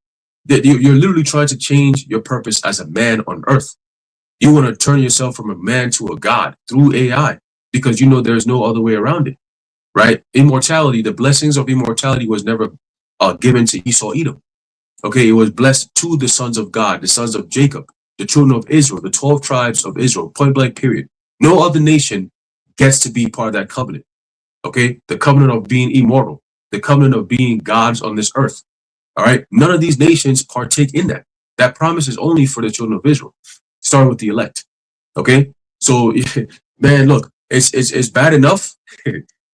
That you're literally trying to change your purpose as a man on earth. You want to turn yourself from a man to a God through AI, because you know there's no other way around it, right? Immortality, the blessings of immortality was never given to Esau Edom. Okay, it was blessed to the sons of God, the sons of Jacob, the children of Israel, the 12 tribes of Israel, point blank period. No other nation gets to be part of that covenant. Okay, the covenant of being immortal, the covenant of being gods on this earth. All right, none of these nations partake in that. That promise is only for the children of Israel, starting with the elect. Okay, so man, look, it's bad enough.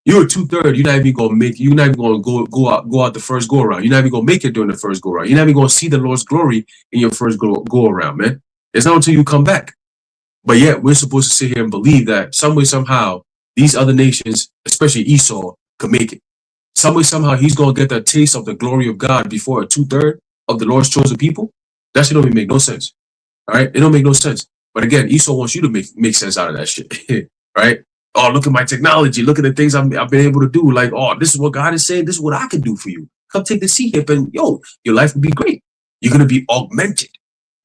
You're a 2/3. You're not even gonna make. You're not even gonna go out the first go around. You're not even gonna make it during the first go around. You're not even gonna see the Lord's glory in your first go around, man. It's not until you come back. But yet we're supposed to sit here and believe that some way somehow these other nations, especially Esau, could make it. Some way somehow he's gonna get the taste of the glory of God before a 2/3 of the Lord's chosen people. That shit don't even make no sense. All right, it don't make no sense. But again, Esau wants you to make sense out of that shit, right? Oh, look at my technology. Look at the things I've been able to do. Like, oh, this is what God is saying. This is what I can do for you. Come take the sea hip and yo, your life will be great. You're gonna be augmented.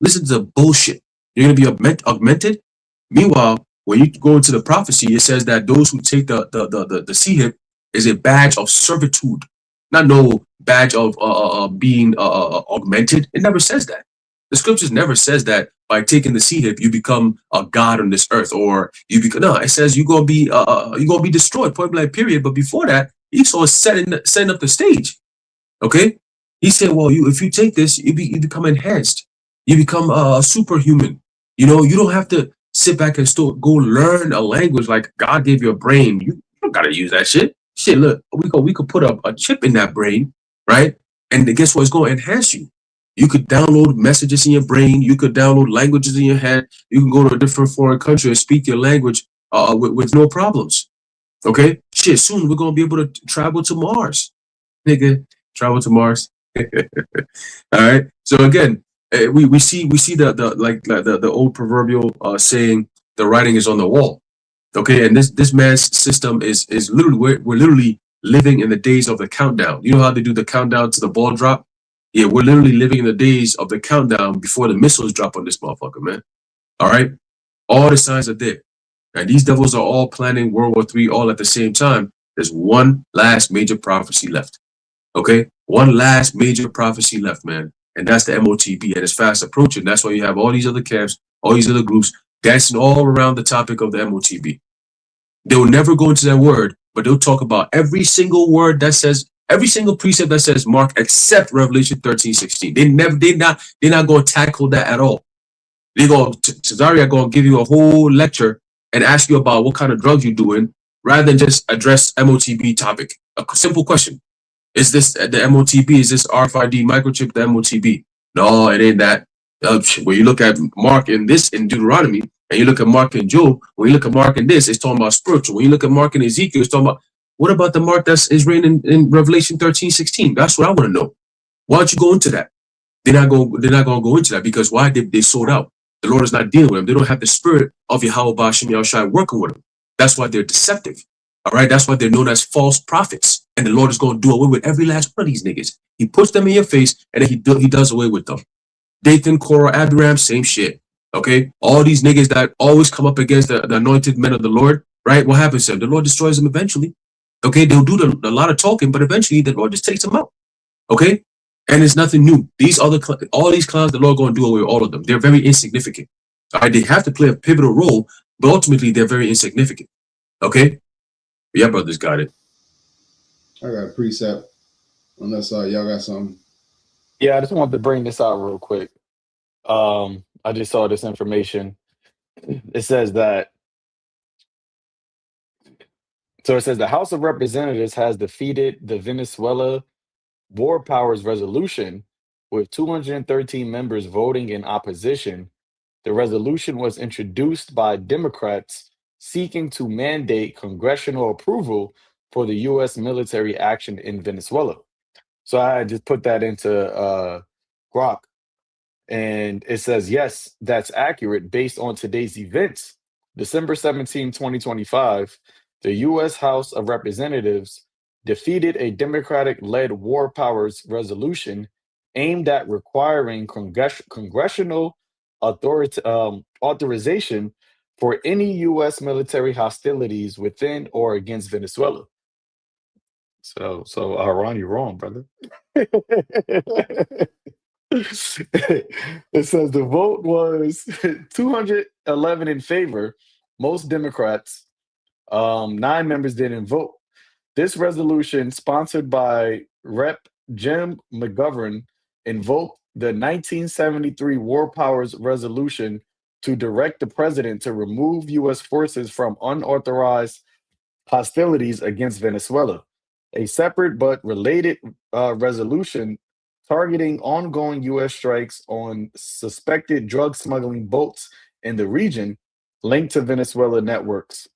Listen to the bullshit. You're gonna be augmented. Meanwhile, when you go into the prophecy, it says that those who take the sea hip is a badge of servitude, not no badge of being augmented. It never says that. The scriptures never says that by taking the sea hip you become a god on this earth, or you become. No, it says you're gonna be destroyed, point blank period. But before that, Esau is setting up the stage. Okay, he said, well, if you take this, you become enhanced, you become a superhuman. You know, you don't have to sit back and still go learn a language. Like, God gave you a brain, you don't gotta use that shit. Shit, look, we could put a chip in that brain, right? And guess what? It's going to enhance you. You could download messages in your brain. You could download languages in your head. You can go to a different foreign country and speak your language with no problems. Okay? Shit, soon we're going to be able to travel to Mars. Nigga, travel to Mars. All right? So again, we see the old proverbial saying, the writing is on the wall. Okay, and this man's system is literally, we're literally living in the days of the countdown. You know how they do the countdown to the ball drop? Yeah, we're literally living in the days of the countdown before the missiles drop on this motherfucker, man. All right, all the signs are there, and these devils are all planning World War III all at the same time. There's one last major prophecy left. Okay, one last major prophecy left, man, and that's the MOTB, and it's fast approaching. That's why you have all these other camps, all these other groups dancing all around the topic of the MOTB. They will never go into that word, but they'll talk about every single word that says, every single precept that says Mark, except Revelation 13:16. They're not going to tackle that at all. They're going to, Cesaria going to give you a whole lecture and ask you about what kind of drugs you're doing, rather than just address MOTB topic. A simple question. Is this the MOTB? Is this RFID microchip the MOTB? No, it ain't that. When you look at Mark in Deuteronomy, and you look at Mark and Job, when you look at Mark in this, it's talking about spiritual. When you look at Mark and Ezekiel, it's talking about, what about the Mark that is written in Revelation 13:16? That's what I want to know. Why don't you go into that? They're not going to go into that, because why? They sold out. The Lord is not dealing with them. They don't have the spirit of YAHAWASHI working with them. That's why they're deceptive. All right, that's why they're known as false prophets. And the Lord is going to do away with every last one of these niggas. He puts them in your face, and then he does away with them. Dathan, Korah, Abiram, same shit. Okay, all these niggas that always come up against the anointed men of the Lord, right? What happens to them? The Lord destroys them eventually. Okay, they'll do a lot of talking, but eventually the Lord just takes them out. Okay, and it's nothing new. All these clowns, the Lord going to do away with all of them. They're very insignificant. All right, they have to play a pivotal role, but ultimately they're very insignificant. Okay, yeah, brothers got it. I got a precept. Unless y'all got something. Yeah, I just wanted to bring this out real quick. I just saw this information. It says that the House of Representatives has defeated the Venezuela War Powers resolution with 213 members voting in opposition. The resolution was introduced by Democrats seeking to mandate congressional approval for the U.S. military action in Venezuela. So I just put that into Grok, and it says, yes, that's accurate based on today's events. December 17, 2025, the U.S. House of Representatives defeated a Democratic led war powers resolution aimed at requiring congressional authorization for any U.S. military hostilities within or against Venezuela. So, Ron, you're wrong, brother. It says the vote was 211 in favor, most Democrats, 9 members didn't vote. This resolution, sponsored by Rep. Jim McGovern, invoked the 1973 War Powers Resolution to direct the president to remove U.S. forces from unauthorized hostilities against Venezuela. A separate but related resolution targeting ongoing U.S. strikes on suspected drug smuggling boats in the region linked to Venezuela networks.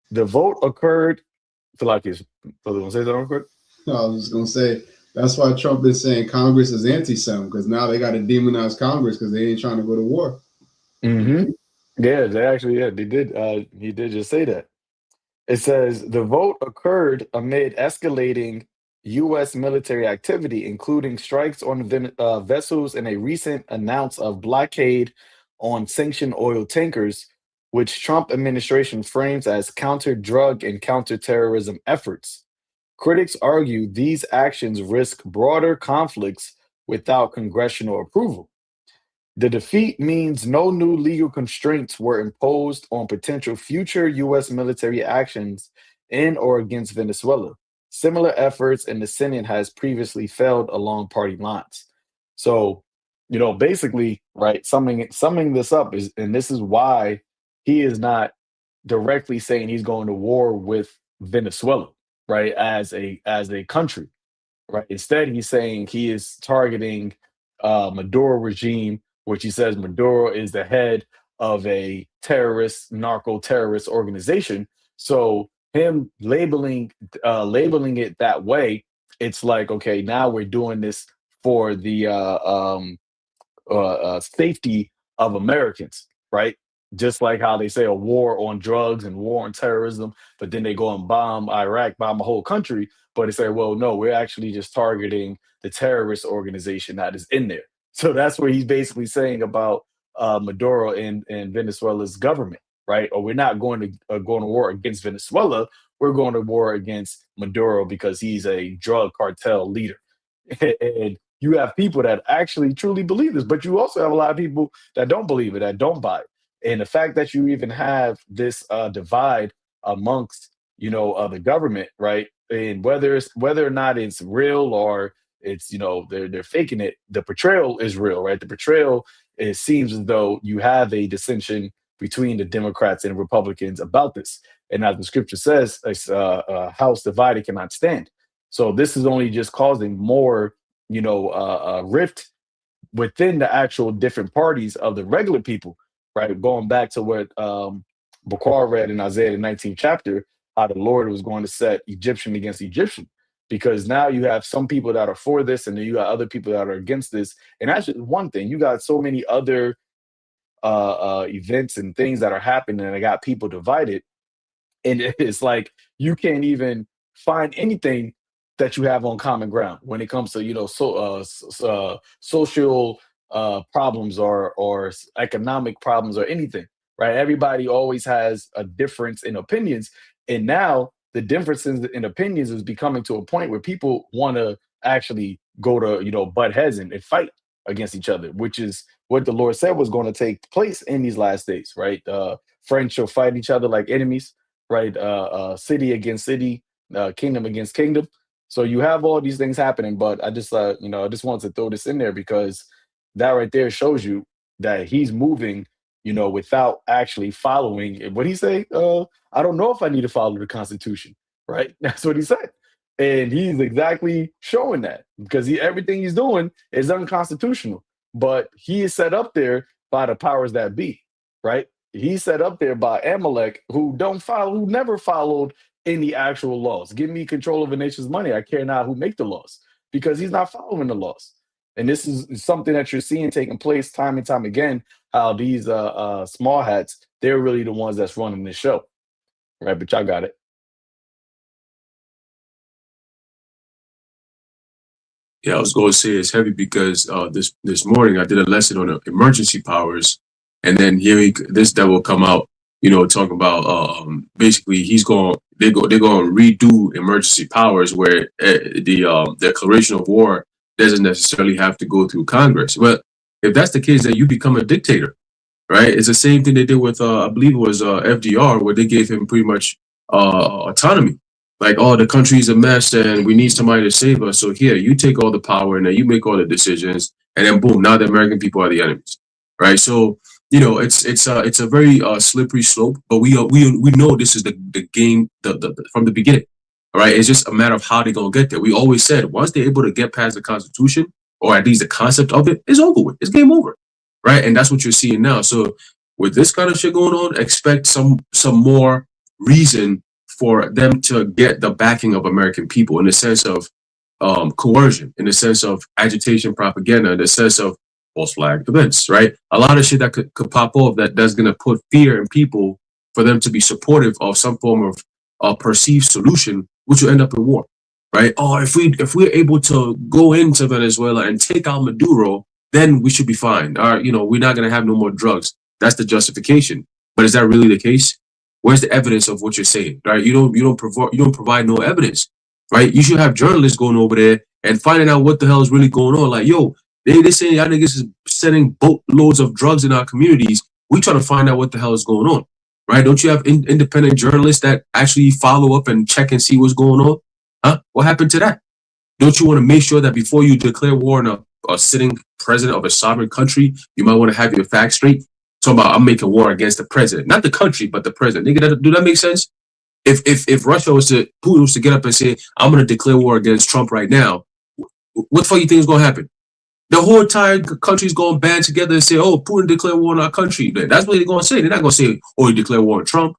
The vote occurred. Feel like it's brother. Want to say something quick? No, I was just gonna say that's why Trump is saying Congress is anti-Sem, because now they got to demonize Congress because they ain't trying to go to war. Mm-hmm. Yeah, they actually, they did. He did just say that. It says the vote occurred amid escalating U.S. military activity, including strikes on vessels and a recent announce of blockade on sanctioned oil tankers, which Trump administration frames as counter-drug and counter-terrorism efforts. Critics argue these actions risk broader conflicts without congressional approval. The defeat means no new legal constraints were imposed on potential future U.S. military actions in or against Venezuela. Similar efforts in the Senate has previously failed along party lines. So, basically, right, summing this up is, and this is why he is not directly saying he's going to war with Venezuela, right, as a country, right? Instead, he's saying he is targeting Maduro regime, which he says Maduro is the head of a terrorist, narco-terrorist organization. So him labeling it that way, it's like, okay, now we're doing this for the safety of Americans, right? Just like how they say a war on drugs and war on terrorism, but then they go and bomb Iraq, bomb a whole country. But they say, well, no, we're actually just targeting the terrorist organization that is in there. So that's what he's basically saying about Maduro and Venezuela's government, right? Or we're not going to war against Venezuela. We're going to war against Maduro because he's a drug cartel leader. And you have people that actually truly believe this, but you also have a lot of people that don't believe it, that don't buy it. And the fact that you even have this divide amongst, the government, right? And whether or not it's real or it's, they're faking it, the portrayal is real, right? The portrayal, it seems as though you have a dissension between the Democrats and Republicans about this. And as the scripture says, a house divided cannot stand. So this is only just causing more, rift within the actual different parties of the regular people, right? Going back to what Bakar read in Isaiah the 19th chapter, how the Lord was going to set Egyptian against Egyptian. Because now you have some people that are for this, and then you got other people that are against this. And that's just one thing. You got so many other events and things that are happening, and I got people divided. And it's like you can't even find anything that you have on common ground when it comes to social problems or economic problems or anything, right? Everybody always has a difference in opinions, and now the differences in opinions is becoming to a point where people want to actually go to butt heads and fight against each other, which is what the Lord said was going to take place in these last days, right? Friends shall fight each other like enemies, right? City against city, kingdom against kingdom. So you have all these things happening, but I just I just wanted to throw this in there because that right there shows you that he's moving, without actually following what he say. I don't know if I need to follow the Constitution, right? That's what he said, and he's exactly showing that because everything he's doing is unconstitutional. But he is set up there by the powers that be, right? He's set up there by Amalek, who never followed any actual laws. Give me control of a nation's money. I care not who make the laws because he's not following the laws. And this is something that you're seeing taking place time and time again, how these small hats, they're really the ones that's running this show. Right, but y'all got it. Yeah, I was going to say it's heavy because this morning I did a lesson on emergency powers, and then this devil come out, talking about basically they're going to redo emergency powers where the declaration of war doesn't necessarily have to go through Congress. But if that's the case, then you become a dictator, right? It's the same thing they did with I believe it was FDR, where they gave him pretty much autonomy. Like, oh, the country's a mess and we need somebody to save us. So here, you take all the power and then you make all the decisions, and then boom, now the American people are the enemies, right? So it's a very slippery slope, but we know this is the game from the beginning, all right? It's just a matter of how they're gonna get there. We always said once they're able to get past the Constitution, or at least the concept of it, it's over with. It's game over, right? And that's what you're seeing now. So with this kind of shit going on, expect some more reason for them to get the backing of American people in the sense of coercion, in the sense of agitation, propaganda, in the sense of false flag events, right? A lot of shit that could pop off that's going to put fear in people for them to be supportive of some form of perceived solution, which will end up in war, right? Oh, if we're able to go into Venezuela and take out Maduro, then we should be fine. Or, we're not going to have no more drugs. That's the justification. But is that really the case? Where's the evidence of what you're saying, right? You don't provide no evidence, right? You should have journalists going over there and finding out what the hell is really going on. Like, yo, they saying y'all niggas is sending boatloads of drugs in our communities. We trying to find out what the hell is going on, right? Don't you have independent journalists that actually follow up and check and see what's going on? Huh? What happened to that? Don't you want to make sure that before you declare war on a sitting president of a sovereign country, you might want to have your facts straight? Talking about I'm making war against the president, not the country, but the president. Nigga, do that make sense? If Putin was to get up and say, I'm going to declare war against Trump right now, what the fuck you think is going to happen? The whole entire country's going to band together and say, oh, Putin declared war on our country. That's what they're going to say. They're not going to say, oh, he declared war on Trump.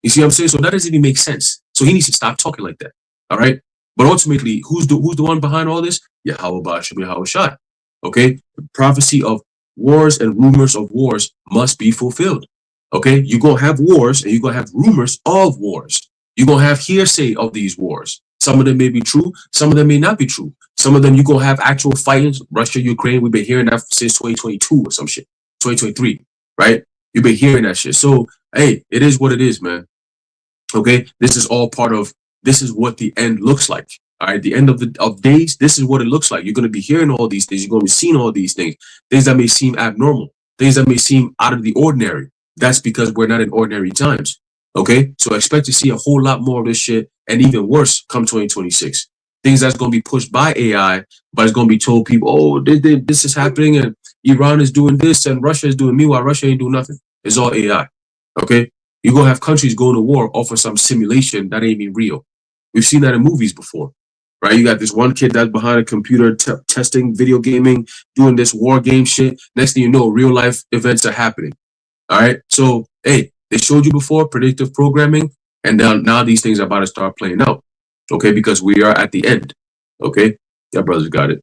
You see what I'm saying? So that doesn't even make sense. So he needs to stop talking like that. All right? But ultimately, who's the one behind all this? YAHAWASHI. Okay? The prophecy of wars and rumors of wars must be fulfilled. Okay, you're gonna have wars and you're gonna have rumors of wars. You're gonna have hearsay of these wars. Some of them may be true, some of them may not be true. Some of them you're gonna have actual fightings. Russia, Ukraine, we've been hearing that since 2022 or some shit, 2023, right? You've been hearing that shit. So hey, it is what it is, man. Okay, this is all part of this is what the end looks like. All right, the end of days, this is what it looks like. You're going to be hearing all these things. You're going to be seeing all these things that may seem abnormal, things that may seem out of the ordinary. That's because we're not in ordinary times. Okay, so expect to see a whole lot more of this shit, and even worse come 2026. Things that's going to be pushed by AI, but it's going to be told people, oh, this is happening, and Iran is doing this, and Russia is doing. Meanwhile, Russia ain't doing nothing. It's all AI. Okay, you're going to have countries going to war off of some simulation that ain't even real. We've seen that in movies before. Right, you got this one kid that's behind a computer testing video gaming, doing this war game shit. Next thing you know, real life events are happening. All right, so hey, they showed you before predictive programming, and now these things are about to start playing out. Okay, because we are at the end. Okay, yeah, brothers got it.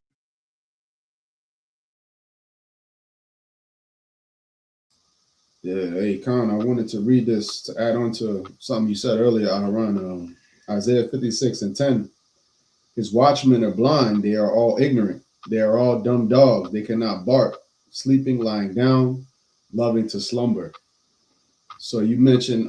Yeah, hey, Khan, I wanted to read this to add on to something you said earlier, Aharon. Isaiah 56:10. His watchmen are blind, they are all ignorant. They are all dumb dogs, they cannot bark. sleeping, lying down, loving to slumber. So you mentioned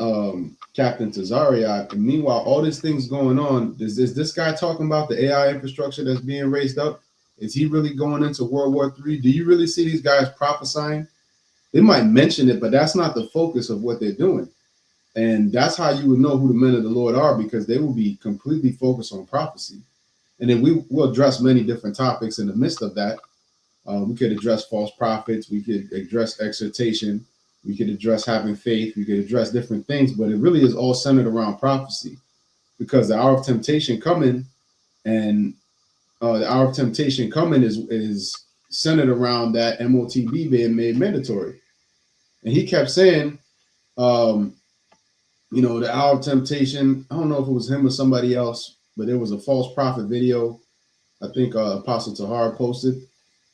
Captain Tazariak, and meanwhile, all these things going on. Is this guy talking about the AI infrastructure that's being raised up? Is he really going into World War III? Do you really see these guys prophesying? They might mention it, but that's not the focus of what they're doing. And that's how you would know who the men of the Lord are, because they will be completely focused on prophecy. And then we will address many different topics in the midst of that. We could address false prophets. We could address exhortation. We could address having faith. We could address different things, but it really is all centered around prophecy, because the hour of temptation coming, and the hour of temptation coming is centered around that MOTB being made mandatory. And he kept saying, the hour of temptation, I don't know if it was him or somebody else, but there was a false prophet video I think Apostle Tahar posted.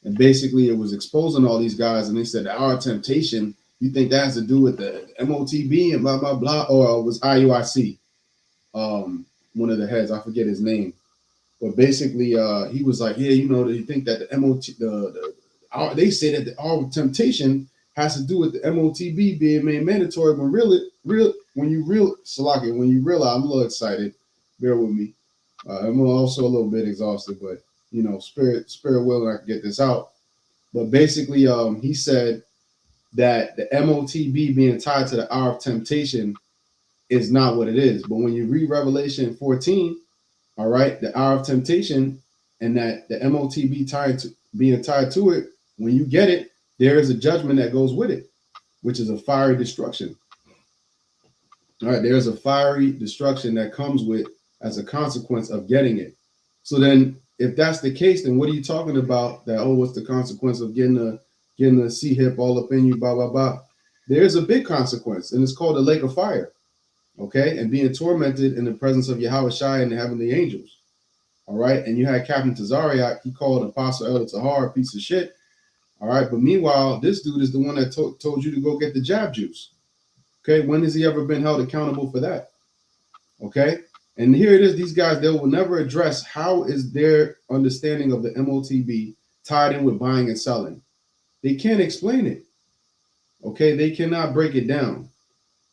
And basically it was exposing all these guys. And they said, the hour of temptation, you think that has to do with the MOTB and blah, blah, blah, or it was IUIC, one of the heads, I forget his name. But basically he was like, yeah, you think that they say that the hour of temptation has to do with the MOTB being made mandatory, when when you realize, I'm a little excited, bear with me. I'm also a little bit exhausted, but spirit willing, I can get this out. But basically, he said that the MOTB being tied to the hour of temptation is not what it is. But when you read Revelation 14, all right, the hour of temptation and that the MOTB being tied to it, when you get it, there is a judgment that goes with it, which is a fiery destruction. All right, there's a fiery destruction that comes with as a consequence of getting it. So then, if that's the case, then what are you talking about? That, what's the consequence of getting a C-hip all up in you, blah, blah, blah. There's a big consequence, and it's called the lake of fire, okay? And being tormented in the presence of YAHAWASHI and the heavenly angels, all right? And you had Captain Tazariak, he called Apostle Elder Tahar a piece of shit, all right? But meanwhile, this dude is the one that told you to go get the jab juice, okay? When has he ever been held accountable for that, okay? And here it is, these guys, they will never address how is their understanding of the MOTB tied in with buying and selling. They can't explain it, okay? They cannot break it down,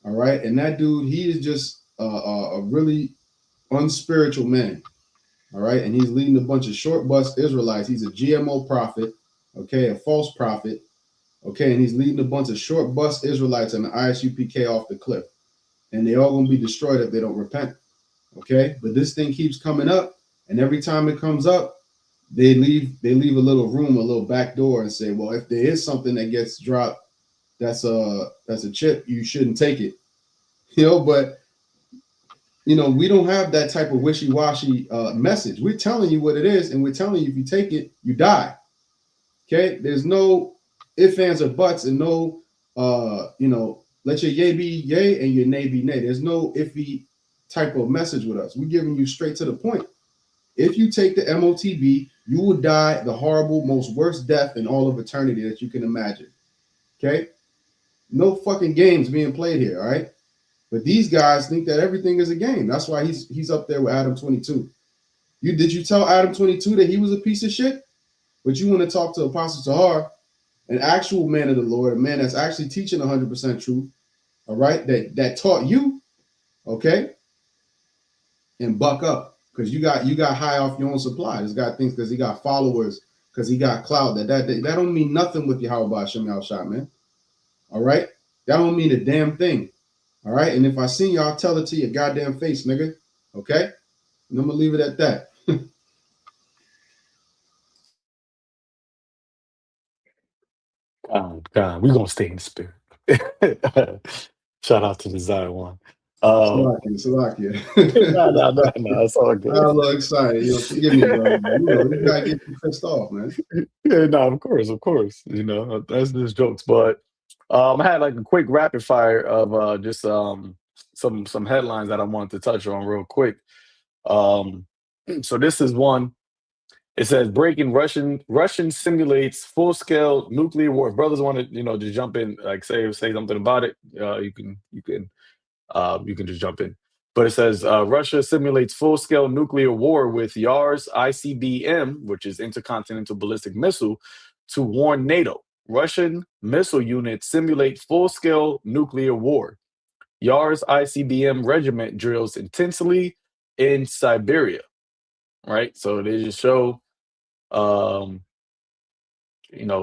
all right? And that dude, he is just a really unspiritual man, all right? And he's leading a bunch of short-bus Israelites. He's a GMO prophet, okay, a false prophet, okay? And he's leading a bunch of short-bus Israelites and the ISUPK off the cliff. And they're all going to be destroyed if they don't repent. Okay, but this thing keeps coming up, and every time it comes up, they leave a little room, a little back door, and say, well, if there is something that gets dropped, that's a chip, you shouldn't take it. But we don't have that type of wishy-washy message. We're telling you what it is, and we're telling you if you take it, you die. Okay, there's no ifs, ands, or buts, and no let your yay be yay and your nay be nay. There's no iffy type of message with us. We're giving you straight to the point. If you take the MOTB, you will die the horrible, most worst death in all of eternity that you can imagine. Okay? No fucking games being played here, all right? But these guys think that everything is a game. That's why he's up there with Adam 22. Did you tell Adam 22 that he was a piece of shit? But you want to talk to Apostle Tahar, an actual man of the Lord, a man that's actually teaching 100% truth, all right? That taught you, okay? And buck up, because you got high off your own supply. This guy thinks because he got followers, because he got clout, that don't mean nothing with YAHAWAH Shem Yahshua, man. All right, that don't mean a damn thing. All right, and if I see y'all, tell it to your goddamn face, nigga. Okay, and I'm gonna leave it at that. God, we're gonna stay in the spirit. Shout out to the Zion one. Salakia. No, it's all good. I'm a little excited. Forgive me, bro. You gotta get you pissed off, man. Yeah, no, of course. That's just jokes. But I had like a quick rapid fire of just some headlines that I wanted to touch on real quick. So this is one. It says breaking Russian simulates full-scale nuclear war. If brothers want to, to jump in, like say something about it, you can just jump in. But it says Russia simulates full-scale nuclear war with YARS ICBM, which is intercontinental ballistic missile, to warn NATO. Russian missile units simulate full-scale nuclear war. Yar's ICBM regiment drills intensely in Siberia. Right, so they just show, um,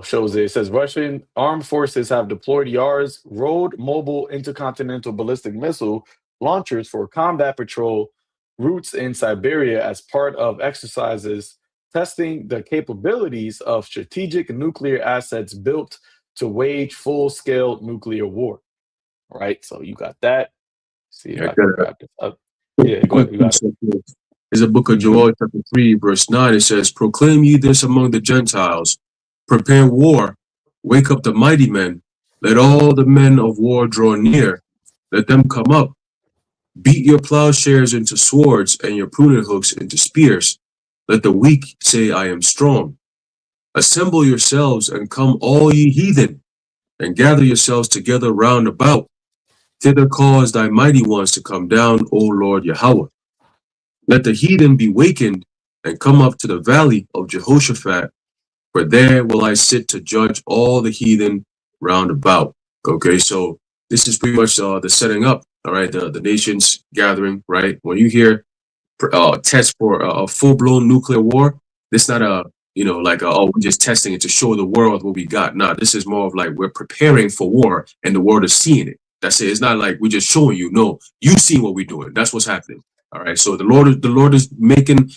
shows it says Russian armed forces have deployed Yar's road mobile intercontinental ballistic missile launchers for combat patrol routes in Siberia as part of exercises testing the capabilities of strategic nuclear assets built to wage full-scale nuclear war. Right, so you got that. See if Yeah, I can grab this up. Yeah, go quick ahead. You got it. precept here. Is a book of Joel, chapter 3, verse 9. It says, Proclaim ye this among the Gentiles, prepare war, wake up the mighty men, let all the men of war draw near, let them come up, beat your plowshares into swords and your pruning hooks into spears. Let the weak say, I am strong. Assemble yourselves and come all ye heathen, and gather yourselves together round about. Thither cause thy mighty ones to come down, O Lord Yahweh. Let the heathen be wakened and come up to the valley of Jehoshaphat, for there will I sit to judge all the heathen round about. Okay, so this is pretty much the setting up, all right, the nations gathering, right? When you hear test for a full-blown nuclear war, this not a, like, oh, we're just testing it to show the world what we got. Nah, this is more of like we're preparing for war and the world is seeing it. That's it. It's not like we're just showing you. No, you see what we're doing. That's what's happening. All right. So the Lord is making.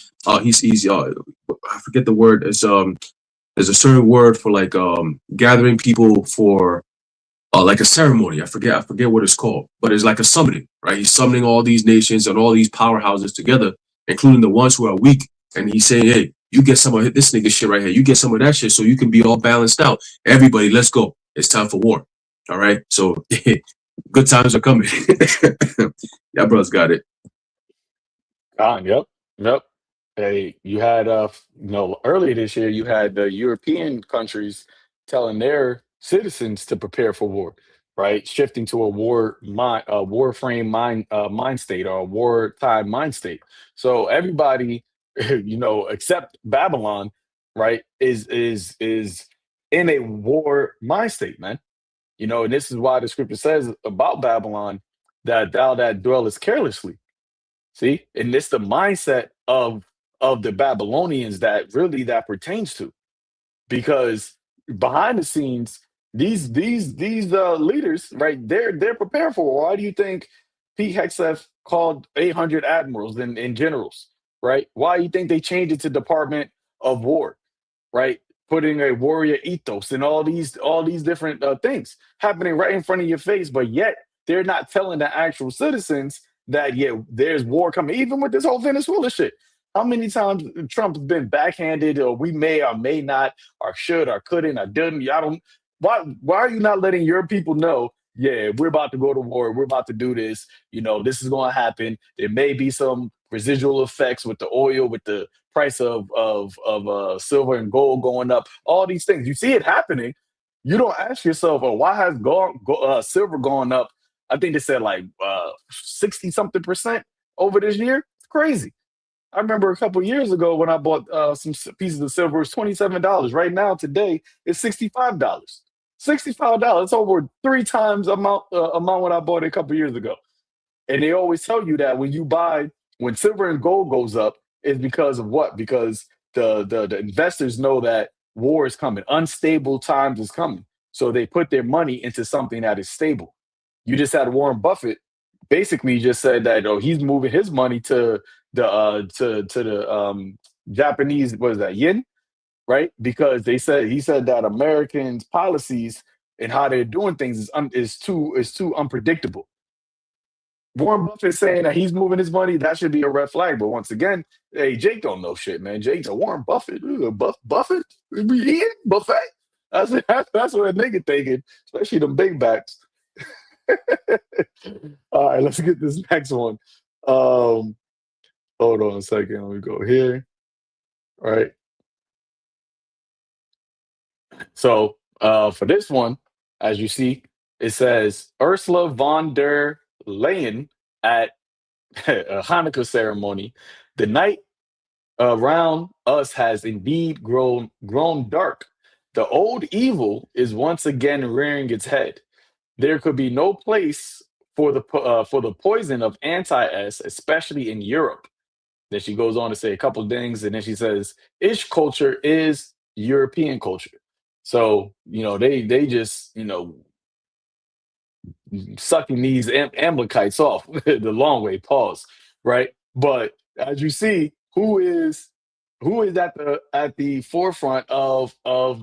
He's I forget the word. There's a certain word for like gathering people for like a ceremony. I forget what it's called, but it's like a summoning, right? He's summoning all these nations and all these powerhouses together, including the ones who are weak. And he's saying, hey, you get some of this nigga shit right here. You get some of that shit so you can be all balanced out. Everybody, let's go. It's time for war. All right. So good times are coming. Yeah, bro's got it. Yep, yep. Hey, you had earlier this year you had the European countries telling their citizens to prepare for war, right? Shifting to a war frame mind state or a wartime mind state. So everybody, except Babylon, right, is in a war mind state, man. And this is why the scripture says about Babylon that thou that dwellest carelessly. See, and it's the mindset of the Babylonians that pertains to, because behind the scenes, these leaders, right? They're prepared for war. Why do you think Pete Hegseth called 800 admirals and generals, right? Why do you think they changed it to Department of War, right? Putting a warrior ethos and all these different things happening right in front of your face, but yet they're not telling the actual citizens that there's war coming. Even with this whole Venezuela shit, how many times Trump's been backhanded, or we may or may not, or should or couldn't or didn't? Y'all don't. Why are you not letting your people know? Yeah, we're about to go to war. We're about to do this. This is going to happen. There may be some residual effects with the oil, with the price of silver and gold going up. All these things, you see it happening. You don't ask yourself, "Oh, why has silver gone up?" I think they said like 60 something percent over this year. It's crazy. I remember a couple years ago when I bought some pieces of silver. It was $27. Right now, today, it's $65. $65. It's over 3 times amount when I bought it a couple years ago. And they always tell you that when silver and gold goes up, is because of what? Because the investors know that war is coming, unstable times is coming. So they put their money into something that is stable. You just had Warren Buffett basically just said that he's moving his money to the Japanese, what is that, yen, right? Because he said that Americans' policies and how they're doing things is too unpredictable. Warren Buffett saying that he's moving his money, that should be a red flag. But once again, hey, Jake don't know shit, man. Jake's a Warren Buffett. Buffett? He ain't Buffett. That's what a nigga thinking, especially them big backs. All right, let's get this next one. Hold on a second. Let me go here. All right. So for this one, as you see, it says Ursula von der Leyen at a Hanukkah ceremony. The night around us has indeed grown dark. The old evil is once again rearing its head. There could be no place for the poison of anti-S, especially in Europe. Then she goes on to say a couple of things, and then she says, "Ish culture is European culture." So they just sucking these Amalekites off the long way. Pause. Right, but as you see, who is at the forefront of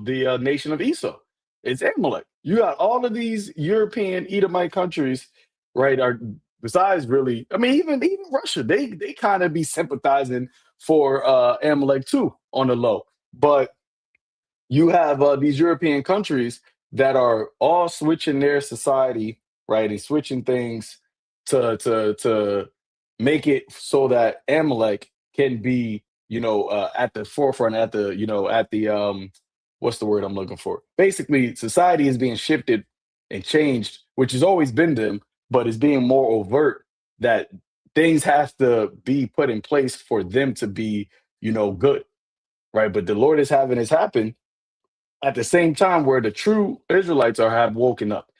the nation of Esau? It's Amalek. You got all of these European Edomite countries, right? Are besides really, I mean, even Russia, they kind of be sympathizing for Amalek too on the low, but you have these European countries that are all switching their society, right, and switching things to make it so that Amalek can be, at the forefront, at the what's the word I'm looking for? Basically, society is being shifted and changed, which has always been them, but is being more overt that things have to be put in place for them to be, good, right? But the Lord is having this happen at the same time where the true Israelites are have woken up,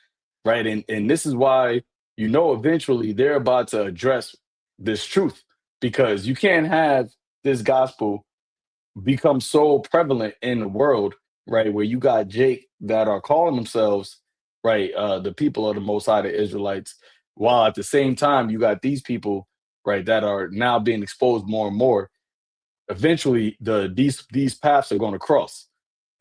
right? And this is why eventually they're about to address this truth, because you can't have this gospel become so prevalent in the world, right? Where you got Jake that are calling themselves, right, the people of the Most High, the Israelites, while at the same time you got these people, right, that are now being exposed more and more. Eventually, these paths are going to cross,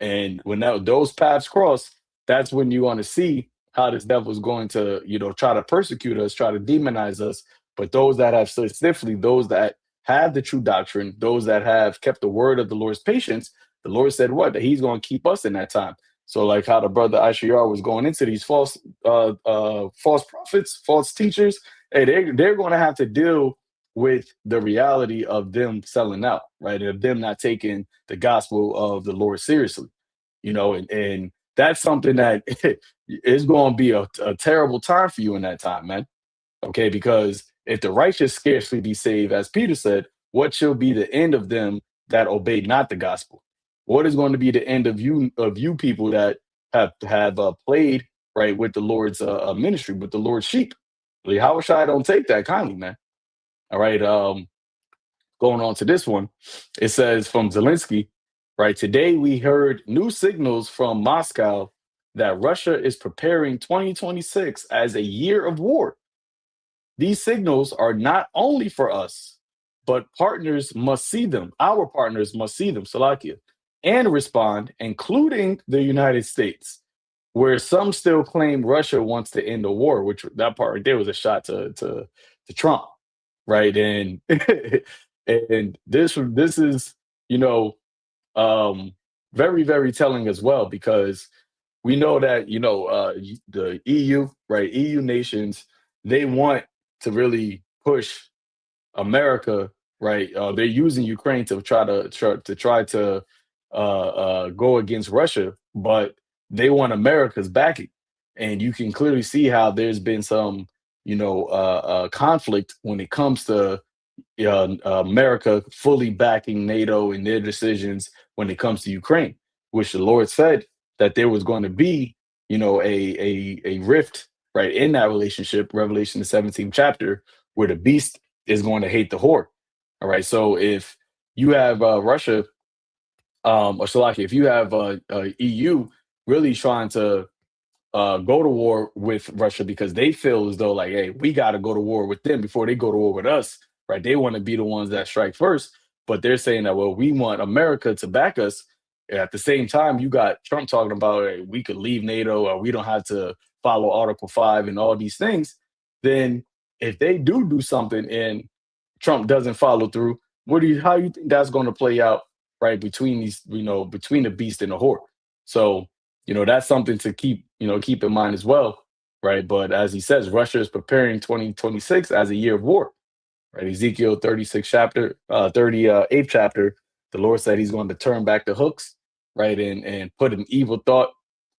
and when those paths cross, that's when you want to see how this devil is going to, try to persecute us, try to demonize us. But those that have stood stiffly, those that have the true doctrine, those that have kept the word of the Lord's patience, the Lord said what? That He's going to keep us in that time. So, like how the brother Ashiyar was going into these false prophets, false teachers, hey, they're going to have to deal with the reality of them selling out, right? Of them not taking the gospel of the Lord seriously, and that's something that is going to be a terrible time for you in that time, man. Okay, because if the righteous scarcely be saved, as Peter said, what shall be the end of them that obey not the gospel? What is going to be the end of you people that have played right with the Lord's ministry, with the Lord's sheep? YAHAWASHI don't take that kindly, man. All right. Going on to this one, it says from Zelensky, right? Today we heard new signals from Moscow that Russia is preparing 2026 as a year of war. These signals are not only for us, but partners must see them. Our partners must see them, Salakia, and respond, including the United States, where some still claim Russia wants to end the war, which that part right there was a shot to Trump, right? And and this is um, very very telling as well, because we know that the EU, right? EU nations, they want to really push America, right? They're using Ukraine to try to go against Russia, but they want America's backing, and you can clearly see how there's been some conflict when it comes to America fully backing NATO in their decisions when it comes to Ukraine, which the Lord said that there was going to be, a rift right in that relationship. Revelation the 17th chapter, where the beast is going to hate the whore. All right, so if you have Russia, or Slovakia, if you have EU really trying to go to war with Russia because they feel as though like, hey, we got to go to war with them before they go to war with us, right? They want to be the ones that strike first, but they're saying that, well, we want America to back us. At the same time, you got Trump talking about, hey, we could leave NATO or we don't have to follow Article 5 and all these things. Then if they do something and Trump doesn't follow through, how you think that's going to play out, right? Between these, between the beast and the whore. So, that's something to keep in mind as well, right? But as he says, Russia is preparing 2026 as a year of war, right? Ezekiel 36 chapter, 38th chapter, the Lord said He's going to turn back the hooks, right, and put an evil thought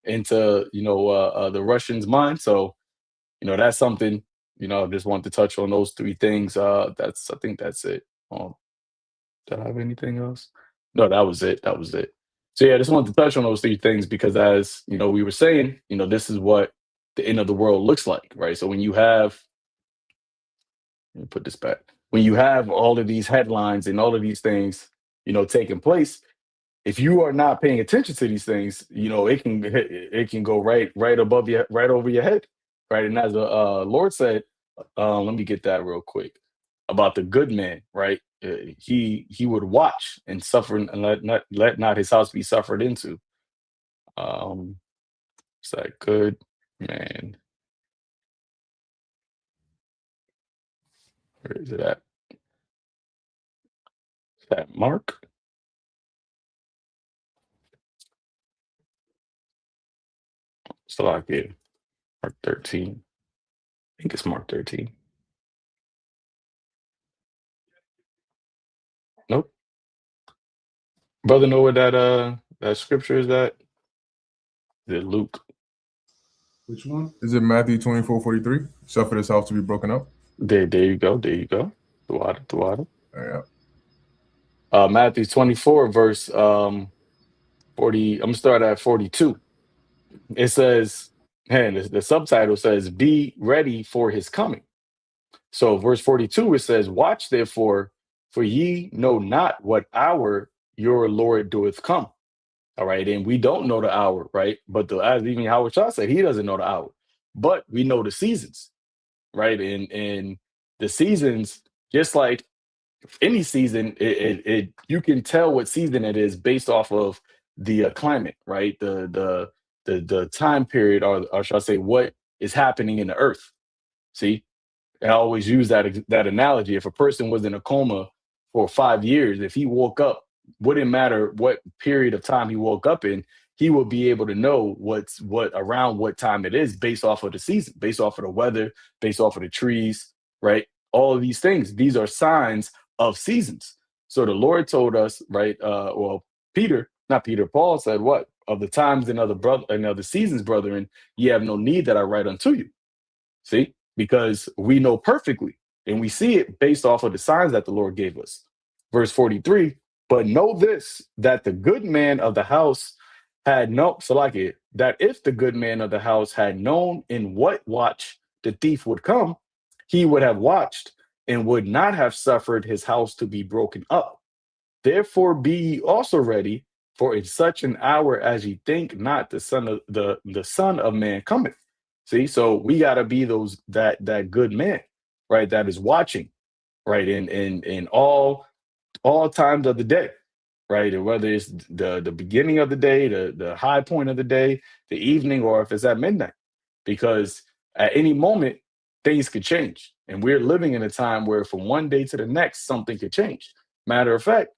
into the Russians' mind. So that's something. I just want to touch on those three things. I think that's it. Did I have anything else? No, that was it. That was it. So yeah, I just wanted to touch on those three things because, as you know, we were saying, this is what the end of the world looks like, right? So when you have, let me put this back, when you have all of these headlines and all of these things, taking place, if you are not paying attention to these things, it can go right above you, right over your head, right? And as the Lord said, let me get that real quick about the good man, right? He would watch and suffer and let not his house be suffered into. Um, is that good man? Where is it at? Is that Mark? So I get Mark 13. I think it's Mark 13. Nope. Brother, know what that scripture is that? Is it Luke? Which one? Is it Matthew 24:43? Suffer this house to be broken up. There you go. There you go. The water, the water. Yeah. Matthew 24, verse 40. I'm gonna start at 42. It says, and the subtitle says, "Be ready for his coming." So, verse 42, it says, "Watch therefore, for ye know not what hour your Lord doeth come." All right, and we don't know the hour, right? But as even YAHAWASHI said, he doesn't know the hour, but we know the seasons, right? And the seasons, just like any season, it you can tell what season it is based off of the climate, right? The time period, or should I say, what is happening in the earth. See, I always use that analogy. If a person was in a coma for 5 years, if he woke up, wouldn't matter what period of time he woke up in, he will be able to know what around what time it is based off of the season, based off of the weather, based off of the trees, right? All of these things, these are signs of seasons. So the Lord told us, right? Peter, not Peter, Paul said, "What of the times and other brother and other seasons, brethren, ye have no need that I write unto you." See, because we know perfectly and we see it based off of the signs that the Lord gave us. Verse 43, "But know this, that the good man of the house had no, so like it, that if the good man of the house had known in what watch the thief would come, he would have watched and would not have suffered his house to be broken up. Therefore be ye also ready, for in such an hour as ye think not the son of man cometh." See, so we gotta be that good man, right? That is watching, right? In all times of the day, right? And whether it's the beginning of the day, the high point of the day, the evening, or if it's at midnight, because at any moment things could change, and we're living in a time where from one day to the next something could change. Matter of fact,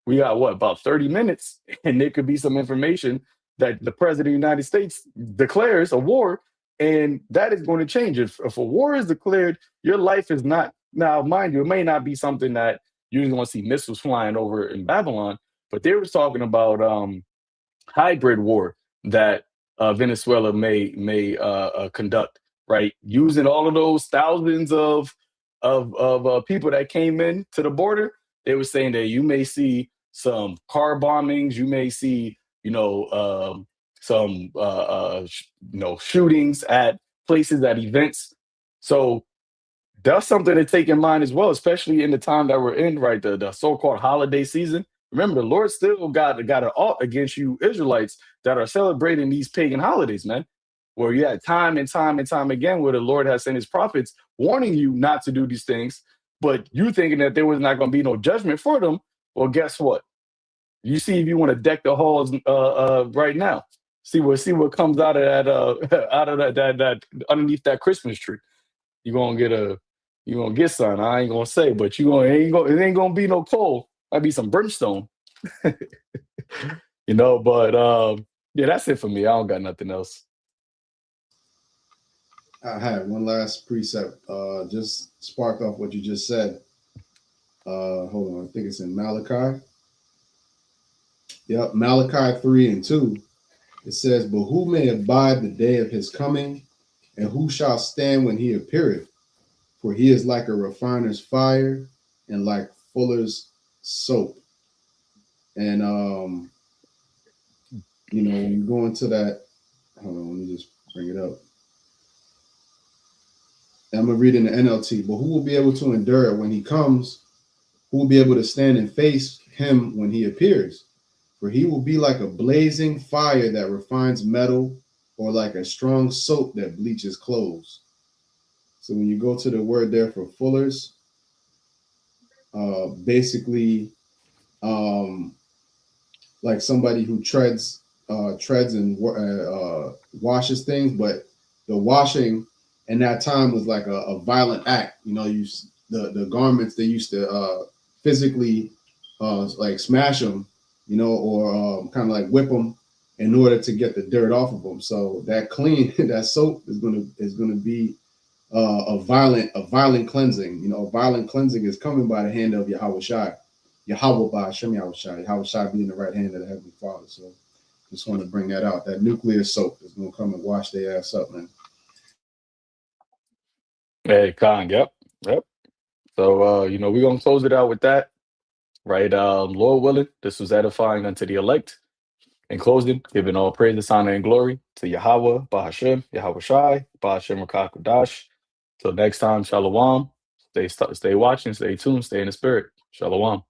we got what, about 30 minutes, and there could be some information that the president of the United States declares a war, and that is going to change. If a war is declared, your life is not, now mind you, it may not be something that you're going to see missiles flying over in Babylon, but they were talking about hybrid war that Venezuela may conduct, right? Using all of those thousands of people that came in to the border. They were saying that you may see some car bombings, you may see, some shootings at places, at events. So that's something to take in mind as well, especially in the time that we're in, right? The so-called holiday season. Remember, the Lord still got an alt against you Israelites that are celebrating these pagan holidays, man. Where you had time and time and time again where the Lord has sent his prophets warning you not to do these things, but you thinking that there was not going to be no judgment for them. Well, guess what? You see, if you want to deck the halls right now, see what comes out of that out of that underneath that Christmas tree. You gonna get some. I ain't gonna say, but it ain't gonna be no coal. Might be some brimstone. But yeah, that's it for me. I don't got nothing else. I had one last precept, just sparked off what you just said. Hold on, I think it's in Malachi. Yep, Malachi 3:2. It says, "But who may abide the day of his coming, and who shall stand when he appeareth? For he is like a refiner's fire, and like fuller's soap." And You know, when you go into that, hold on, let me just bring it up. I'm gonna read in the NLT. But who will be able to endure it when he comes? Who will be able to stand and face him when he appears? For he will be like a blazing fire that refines metal, or like a strong soap that bleaches clothes. So when you go to the word there for fullers, basically, like somebody who treads and washes things, but the washing in that time was like a violent act. You know, the garments, they used to physically like smash them, you know, or kind of like whip them in order to get the dirt off of them. So that clean, that soap is gonna be a violent cleansing. You know, a violent cleansing is coming by the hand of YAHAWASHI. YAHAWASHI being the right hand of the Heavenly Father. So just want to bring that out. That nuclear soap is gonna come and wash their ass up, man. Hey, Khan, yep, yep. So you know, we're gonna close it out with that, right? Lord willing, this was edifying unto the elect. In closing, giving all praise, honor, and glory to Yahweh, Bahashem, Yahweh Shai, Bahashem Rakakadash. Till next time, Shalom. Stay watching, stay tuned, stay in the spirit. Shalom.